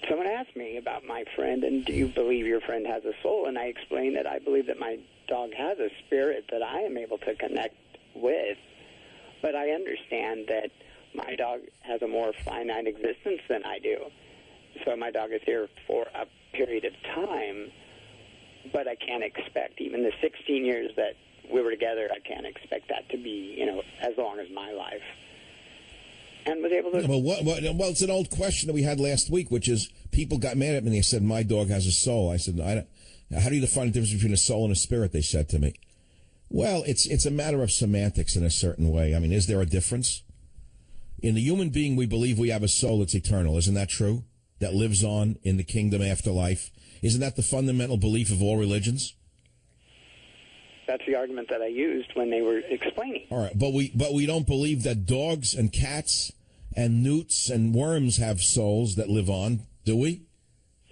Someone asked me about my friend, and do you believe your friend has a soul? And I explained that I believe that my dog has a spirit that I am able to connect with, but I understand that my dog has a more finite existence than I do. So my dog is here for a period of time, but I can't expect, even the 16 years that we were together, I can't expect that to be, as long as my life. And was able to... Well, it's an old question that we had last week, which is people got mad at me and they said, my dog has a soul. I said, how do you define the difference between a soul and a spirit, they said to me. Well, it's a matter of semantics in a certain way. I mean, is there a difference? In the human being, we believe we have a soul that's eternal. Isn't that true? That lives on in the kingdom after life. Isn't that the fundamental belief of all religions? That's the argument that I used when they were explaining. All right, but we don't believe that dogs and cats and newts and worms have souls that live on, do we?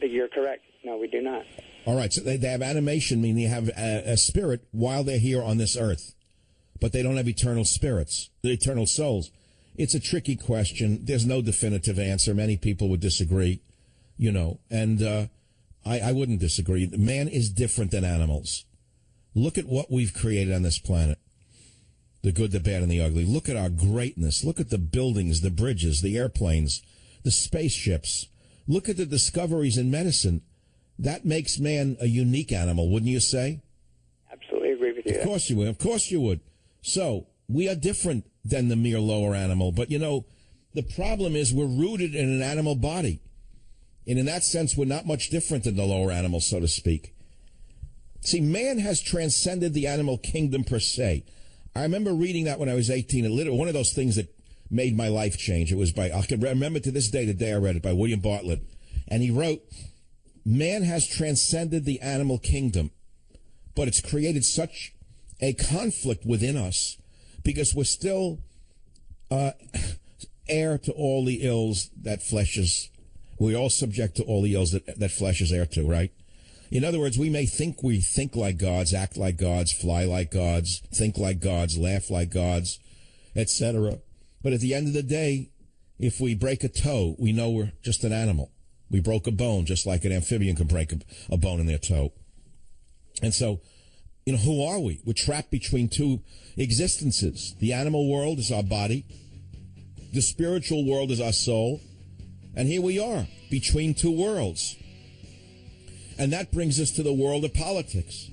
You're correct. No, we do not. All right, so they have animation, meaning they have a spirit while they're here on this earth. But they don't have eternal spirits, eternal souls. It's a tricky question. There's no definitive answer. Many people would disagree, and I wouldn't disagree. Man is different than animals. Look at what we've created on this planet. The good, the bad, and the ugly. Look at our greatness. Look at the buildings, the bridges, the airplanes, the spaceships. Look at the discoveries in medicine. That makes man a unique animal, wouldn't you say? Absolutely agree with you. Of course you would. Of course you would. So we are different than the mere lower animal. But, the problem is we're rooted in an animal body. And in that sense, we're not much different than the lower animals, so to speak. See, man has transcended the animal kingdom per se. I remember reading that when I was 18. One of those things that made my life change. It was by, I can remember to this day, the day I read it, by William Bartlett. And he wrote, man has transcended the animal kingdom, but it's created such a conflict within us because we're still heir to all the ills that flesh is. We're all subject to all the ills that flesh is heir to, right? In other words, we may think we think like gods, act like gods, fly like gods, think like gods, laugh like gods, etc. But at the end of the day, if we break a toe, we know we're just an animal. We broke a bone, just like an amphibian can break a bone in their toe. And so, who are we? We're trapped between two existences. The animal world is our body. The spiritual world is our soul. And here we are, between two worlds. And that brings us to the world of politics.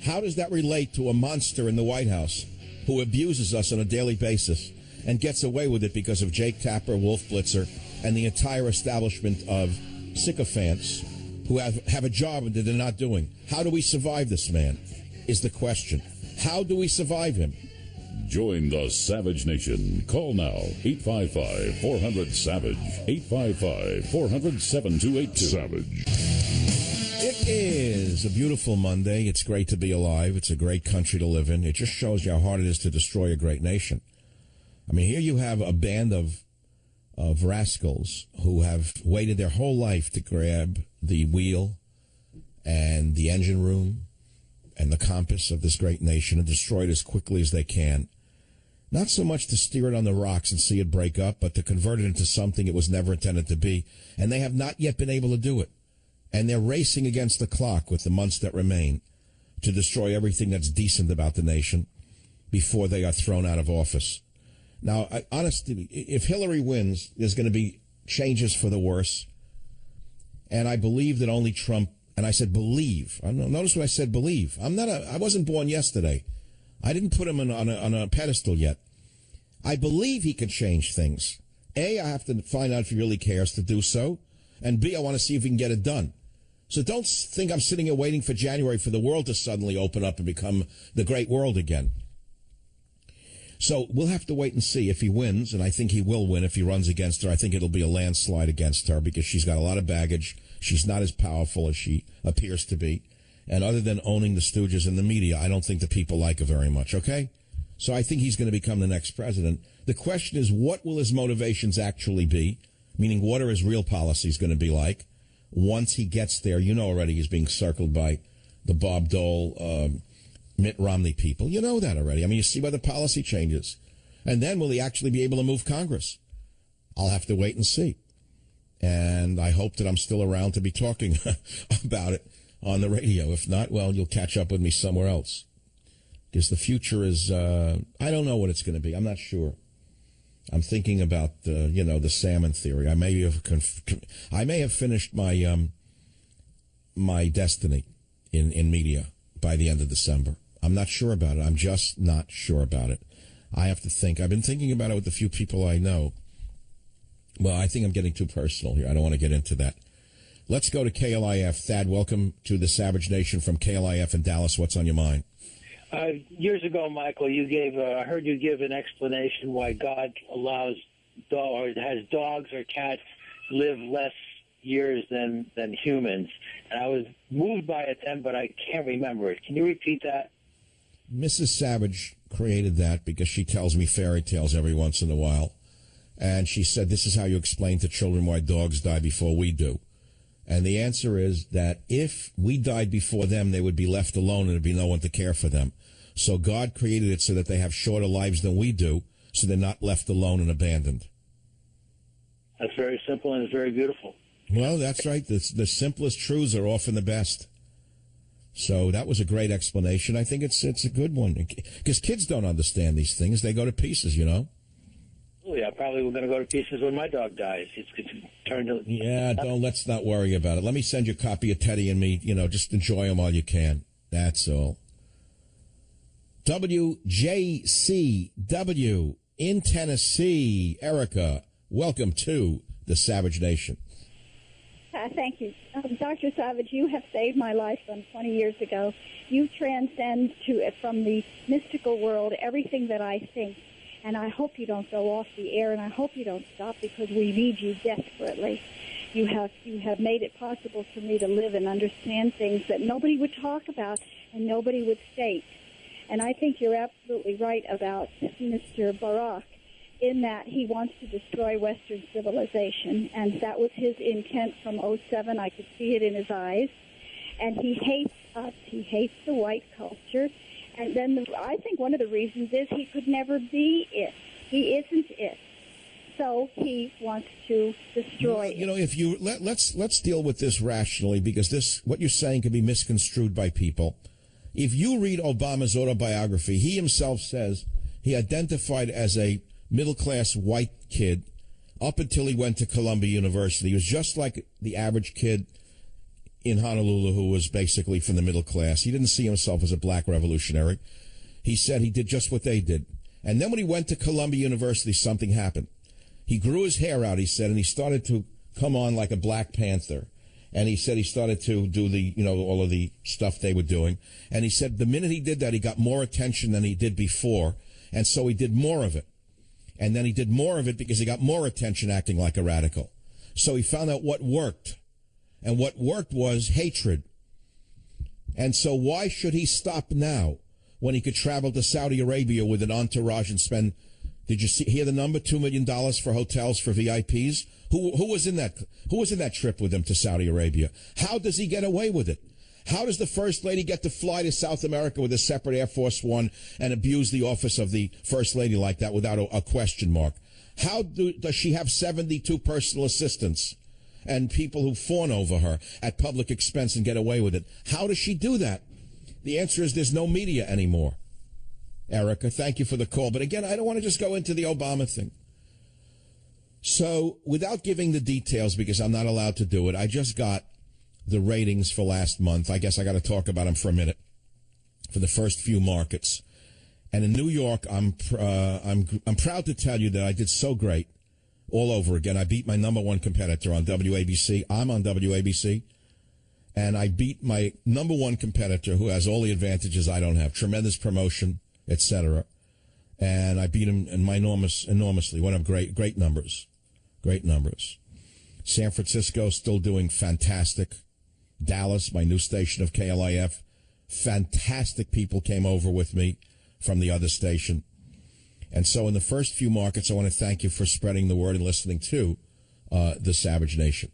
How does that relate to a monster in the White House who abuses us on a daily basis and gets away with it because of Jake Tapper, Wolf Blitzer, and the entire establishment of sycophants who have a job that they're not doing? How do we survive this man is the question. How do we survive him? Join the Savage Nation. Call now, 855-400-SAVAGE, 855-400-7282. Savage. It is a beautiful Monday. It's great to be alive. It's a great country to live in. It just shows you how hard it is to destroy a great nation. I mean, here you have a band of rascals who have waited their whole life to grab the wheel and the engine room and the compass of this great nation and destroy it as quickly as they can. Not so much to steer it on the rocks and see it break up, but to convert it into something it was never intended to be. And they have not yet been able to do it. And they're racing against the clock with the months that remain to destroy everything that's decent about the nation before they are thrown out of office. Now, honestly, if Hillary wins, there's going to be changes for the worse. And I believe that only Trump, and I said believe. Notice when I said believe. I wasn't born yesterday. I didn't put him on a pedestal yet. I believe he can change things. A, I have to find out if he really cares to do so. And B, I want to see if he can get it done. So don't think I'm sitting here waiting for January for the world to suddenly open up and become the great world again. So we'll have to wait and see if he wins, and I think he will win if he runs against her. I think it'll be a landslide against her because she's got a lot of baggage. She's not as powerful as she appears to be. And other than owning the Stooges and the media, I don't think the people like her very much, okay? So I think he's going to become the next president. The question is, what will his motivations actually be? Meaning, what are his real policies going to be like once he gets there? You know already he's being circled by the Bob Dole, Mitt Romney people. You know that already. I mean, you see by the policy changes. And then will he actually be able to move Congress? I'll have to wait and see. And I hope that I'm still around to be talking about it on the radio. If not, well, you'll catch up with me somewhere else. Because the future is, I don't know what it's going to be. I'm not sure. I'm thinking about, the salmon theory. I may have finished my my destiny in media by the end of December. I'm not sure about it. I'm just not sure about it. I have to think. I've been thinking about it with the few people I know. Well, I think I'm getting too personal here. I don't want to get into that. Let's go to KLIF. Thad, welcome to the Savage Nation from KLIF in Dallas. What's on your mind? Years ago, Michael, I heard you give an explanation why God allows or has dogs or cats live less years than humans. And I was moved by it then, but I can't remember it. Can you repeat that? Mrs. Savage created that because she tells me fairy tales every once in a while. And she said, this is how you explain to children why dogs die before we do. And the answer is that if we died before them, they would be left alone and there'd be no one to care for them. So God created it so that they have shorter lives than we do, so they're not left alone and abandoned. That's very simple and it's very beautiful. Well, that's right. The simplest truths are often the best. So that was a great explanation. I think it's a good one. Because kids don't understand these things. They go to pieces, you know. Oh, yeah, probably we're going to go to pieces when my dog dies. It's turned to... Yeah, let's not worry about it. Let me send you a copy of Teddy and me. Just enjoy them while you can. That's all. WJCW in Tennessee. Erica, welcome to the Savage Nation. Thank you. Dr. Savage, you have saved my life some 20 years ago. You transcend from the mystical world everything that I think. And I hope you don't go off the air, and I hope you don't stop, because we need you desperately. You have made it possible for me to live and understand things that nobody would talk about and nobody would state. And I think you're absolutely right about Mr. Barack, in that he wants to destroy Western civilization, and that was his intent from 2007. I could see it in his eyes. And he hates us. He hates the white culture. And then I think one of the reasons is he could never be it. He isn't it. So he wants to destroy it. You know, if you let's deal with this rationally, because what you're saying can be misconstrued by people. If you read Obama's autobiography, he himself says he identified as a middle-class white kid up until he went to Columbia University. He was just like the average kid in Honolulu who was basically from the middle class. He didn't see himself as a black revolutionary. He said he did just what they did. And then when he went to Columbia University, something happened. He grew his hair out, he said, and he started to come on like a Black Panther. And he said he started to do all of the stuff they were doing. And he said the minute he did that, he got more attention than he did before. And so he did more of it. And then he did more of it because he got more attention acting like a radical. So he found out what worked. And what worked was hatred. And so why should he stop now when he could travel to Saudi Arabia with an entourage and spend, did you hear the number, $2 million for hotels for VIPs? Who was in that trip with him to Saudi Arabia? How does he get away with it? How does the First Lady get to fly to South America with a separate Air Force One and abuse the office of the First Lady like that without a question mark? How does she have 72 personal assistants and people who fawn over her at public expense and get away with it? How does she do that? The answer is there's no media anymore. Erica, thank you for the call. But again, I don't want to just go into the Obama thing. So without giving the details, because I'm not allowed to do it, I just got the ratings for last month. I guess I got to talk about them for a minute for the first few markets. And in New York, I'm proud to tell you that I did so great all over again. I beat my number one competitor on WABC. I'm on WABC. And I beat my number one competitor who has all the advantages I don't have. Tremendous promotion, etc. And I beat him enormously. One of great numbers. Great numbers. San Francisco still doing fantastic. Dallas, my new station of KLIF. Fantastic people came over with me from the other station. And so in the first few markets, I want to thank you for spreading the word and listening to the Savage Nation.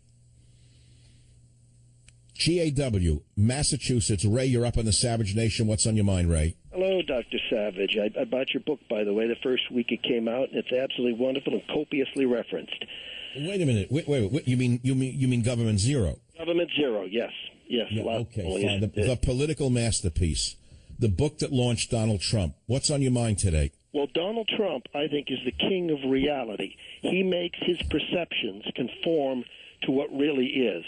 GAW, Massachusetts. Ray, you're up on the Savage Nation. What's on your mind, Ray? Hello, Dr. Savage. I bought your book, by the way, the first week it came out, and it's absolutely wonderful and copiously referenced. Wait a minute. Wait. You mean Government Zero? Government Zero, yes. Yes. Yeah, okay, fine. The political masterpiece. The book that launched Donald Trump. What's on your mind today? Well, Donald Trump, I think, is the king of reality. He makes his perceptions conform to what really is.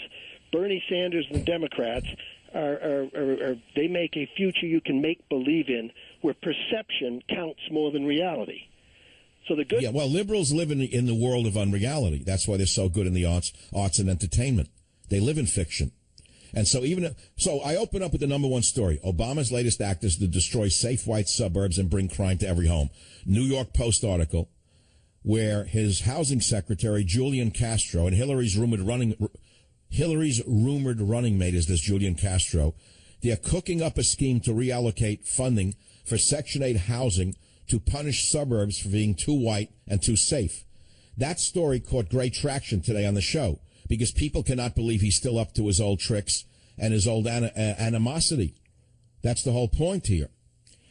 Bernie Sanders and the Democrats they make a future you can make believe in where perception counts more than reality. So the good. Yeah, well, liberals live in the world of unreality. That's why they're so good in the arts and entertainment. They live in fiction. And so I open up with the number one story. Obama's latest act is to destroy safe white suburbs and bring crime to every home. New York Post article where his housing secretary, Julian Castro, and Hillary's rumored running mate is this Julian Castro. They are cooking up a scheme to reallocate funding for Section 8 housing to punish suburbs for being too white and too safe. That story caught great traction today on the show because people cannot believe he's still up to his old tricks and his old animosity. That's the whole point here.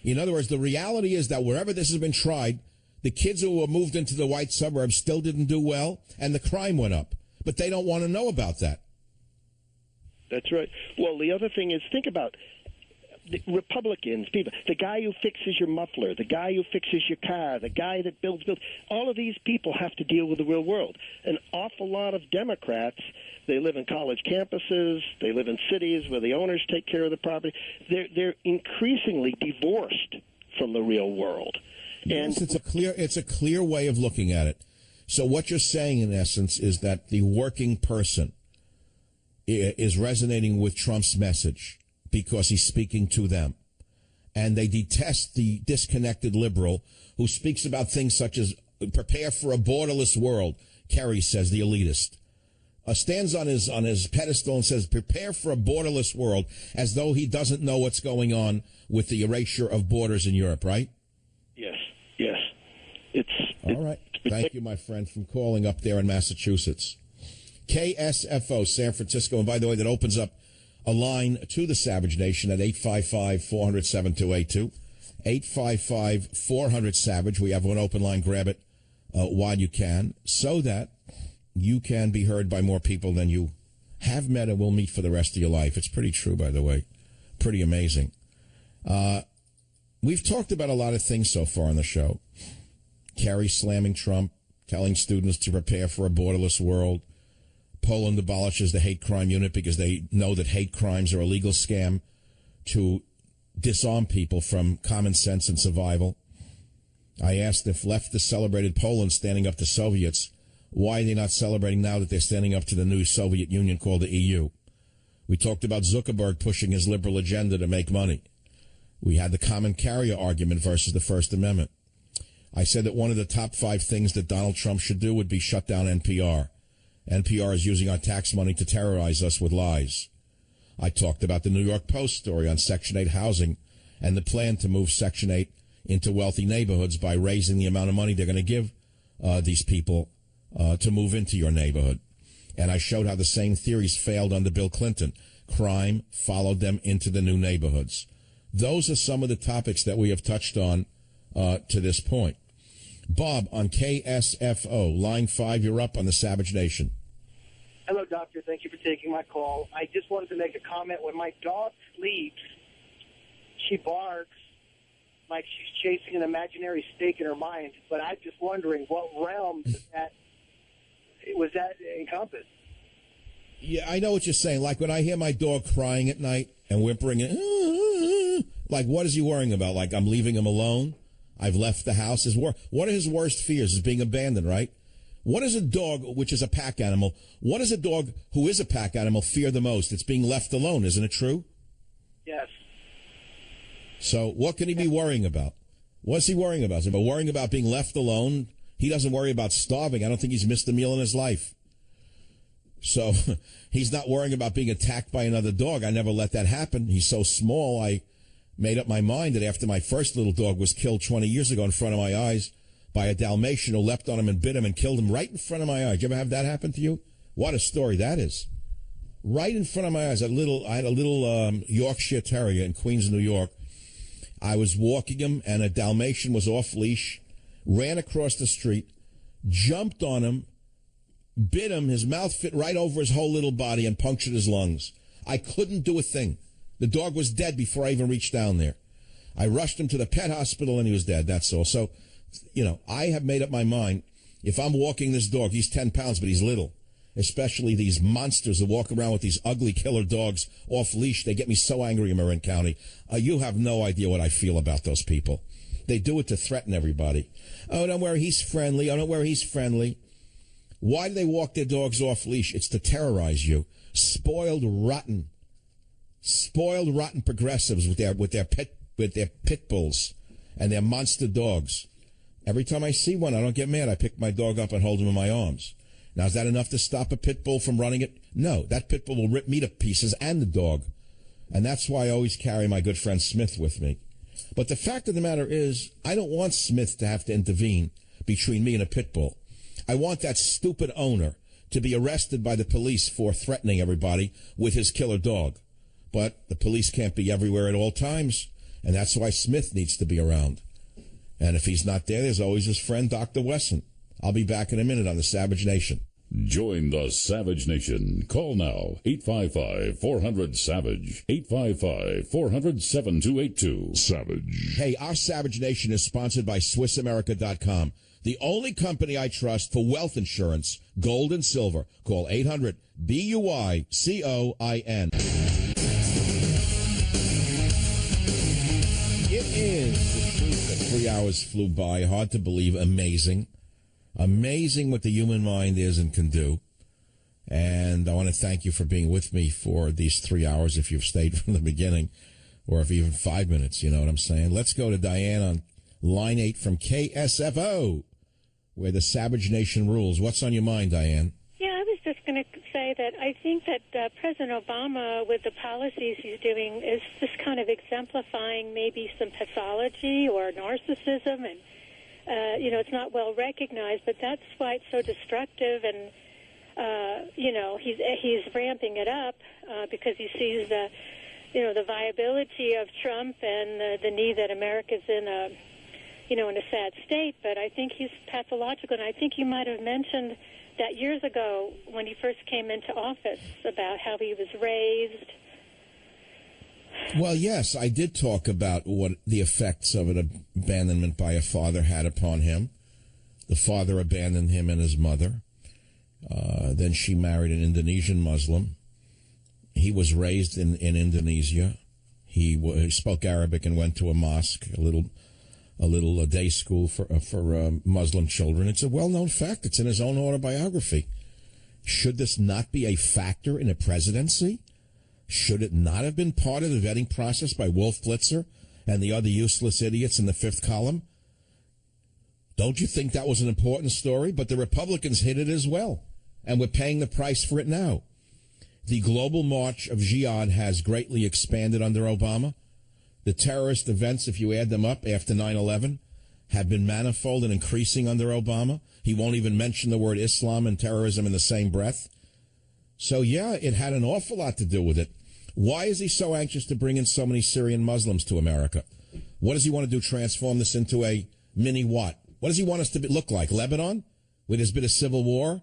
In other words, the reality is that wherever this has been tried, the kids who were moved into the white suburbs still didn't do well, and the crime went up. But they don't want to know about that. That's right. Well, the other thing is, think about the Republicans, people, the guy who fixes your muffler, the guy who fixes your car, the guy that builds. All of these people have to deal with the real world. An awful lot of Democrats, they live in college campuses, they live in cities where the owners take care of the property. They're increasingly divorced from the real world. And yes, it's a clear way of looking at it. So what you're saying, in essence, is that the working person is resonating with Trump's message because he's speaking to them. And they detest the disconnected liberal who speaks about things such as prepare for a borderless world. Kerry says, the elitist. Stands on his pedestal and says, prepare for a borderless world, as though he doesn't know what's going on with the erasure of borders in Europe, right? Yes. All right. Thank you, my friend, from calling up there in Massachusetts. KSFO, San Francisco. And by the way, that opens up a line to the Savage Nation at 855-400-7282. 855-400-SAVAGE. We have one open line. Grab it while you can, so that you can be heard by more people than you have met and will meet for the rest of your life. It's pretty true, by the way. Pretty amazing. We've talked about a lot of things so far on the show. Kerry slamming Trump, telling students to prepare for a borderless world. Poland abolishes the hate crime unit because they know that hate crimes are a legal scam to disarm people from common sense and survival. I asked if leftists celebrated Poland standing up to Soviets, why are they not celebrating now that they're standing up to the new Soviet Union called the EU? We talked about Zuckerberg pushing his liberal agenda to make money. We had the common carrier argument versus the First Amendment. I said that one of the top 5 things that Donald Trump should do would be shut down NPR. NPR is using our tax money to terrorize us with lies. I talked about the New York Post story on Section 8 housing and the plan to move Section 8 into wealthy neighborhoods by raising the amount of money they're going to give these people to move into your neighborhood. And I showed how the same theories failed under Bill Clinton. Crime followed them into the new neighborhoods. Those are some of the topics that we have touched on to this point. Bob on KSFO, line 5, you're up on the Savage Nation. Hello, doctor. Thank you for taking my call. I just wanted to make a comment. When my dog sleeps, she barks like she's chasing an imaginary snake in her mind. But I'm just wondering, what realm was that encompass? Yeah, I know what you're saying. Like when I hear my dog crying at night and whimpering, like what is he worrying about? Like I'm leaving him alone? I've left the house. What are his worst fears? Is being abandoned, right? What is a dog, which is a pack animal, what does a dog who is a pack animal fear the most? It's being left alone, isn't it true? Yes. So what can he be worrying about? What's he worrying about? Is he worrying about being left alone? He doesn't worry about starving. I don't think he's missed a meal in his life. So he's not worrying about being attacked by another dog. I never let that happen. He's so small, I made up my mind that after my first little dog was killed 20 years ago in front of my eyes by a Dalmatian who leapt on him and bit him and killed him right in front of my eyes. Did you ever have that happen to you? What a story that is. Right in front of my eyes. I had a little Yorkshire Terrier in Queens, New York. I was walking him, and a Dalmatian was off leash, ran across the street, jumped on him, bit him. His mouth fit right over his whole little body and punctured his lungs. I couldn't do a thing. The dog was dead before I even reached down there. I rushed him to the pet hospital, and he was dead. That's all. So, I have made up my mind. If I'm walking this dog, he's 10 pounds, but he's little. Especially these monsters that walk around with these ugly killer dogs off leash. They get me so angry in Marin County. You have no idea what I feel about those people. They do it to threaten everybody. Oh, don't worry, he's friendly. Oh, don't worry, he's friendly. Why do they walk their dogs off leash? It's to terrorize you. Spoiled, rotten progressives with their pit bulls and their monster dogs. Every time I see one, I don't get mad. I pick my dog up and hold him in my arms. Now, is that enough to stop a pit bull from running it? No, that pit bull will rip me to pieces and the dog. And that's why I always carry my good friend Smith with me. But the fact of the matter is, I don't want Smith to have to intervene between me and a pit bull. I want that stupid owner to be arrested by the police for threatening everybody with his killer dog. But the police can't be everywhere at all times, and that's why Smith needs to be around. And if he's not there, there's always his friend, Dr. Wesson. I'll be back in a minute on the Savage Nation. Join the Savage Nation. Call now, 855-400-SAVAGE, 855-400-7282. Savage. Hey, our Savage Nation is sponsored by SwissAmerica.com, the only company I trust for wealth insurance, gold and silver. Call 800-BUICOIN. It is the truth that 3 hours flew by. Hard to believe. Amazing. Amazing what the human mind is and can do. And I want to thank you for being with me for these 3 hours, if you've stayed from the beginning, or if even 5 minutes, you know what I'm saying? Let's go to Diane on line 8 from KSFO, where the Savage Nation rules. What's on your mind, Diane? Yeah, I was just going to say that I think that President Obama, with the policies he's doing, is just kind of exemplifying maybe some pathology or narcissism, and it's not well recognized, but that's why it's so destructive. And he's ramping it up because he sees the viability of Trump and the need that America's in a sad state. But I think he's pathological, and I think you might have mentioned that years ago when he first came into office about how he was raised. Well, yes, I did talk about what the effects of an abandonment by a father had upon him. The father abandoned him and his mother. Then she married an Indonesian Muslim. He was raised in Indonesia. He spoke Arabic and went to a mosque, a little day school for Muslim children. It's a well-known fact. It's in his own autobiography. Should this not be a factor in a presidency? Should it not have been part of the vetting process by Wolf Blitzer and the other useless idiots in the fifth column? Don't you think that was an important story? But the Republicans hid it as well, and we're paying the price for it now. The global march of jihad has greatly expanded under Obama. The terrorist events, if you add them up after 9/11, have been manifold and increasing under Obama. He won't even mention the word Islam and terrorism in the same breath. So, yeah, it had an awful lot to do with it. Why is he so anxious to bring in so many Syrian Muslims to America? What does he want to do, transform this into a mini what? What does he want us to look like? Lebanon, where there's been a civil war,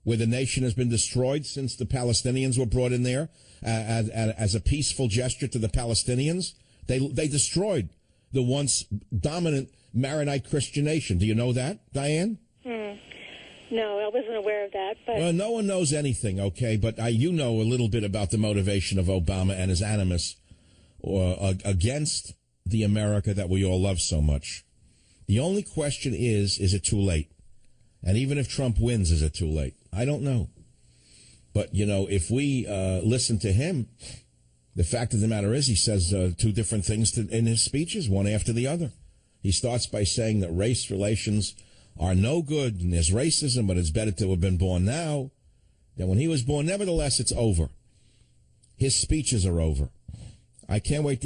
where the nation has been destroyed since the Palestinians were brought in there as a peaceful gesture to the Palestinians? They destroyed the once dominant Maronite Christian nation. Do you know that, Diane? No, I wasn't aware of that. But well, no one knows anything, okay? But you know a little bit about the motivation of Obama and his animus against the America that we all love so much. The only question is it too late? And even if Trump wins, is it too late? I don't know. But, if we listen to him, the fact of the matter is he says two different things in his speeches, one after the other. He starts by saying that race relations are no good and there's racism, but it's better to have been born now than when he was born. Nevertheless, it's over. His speeches are over. I can't wait to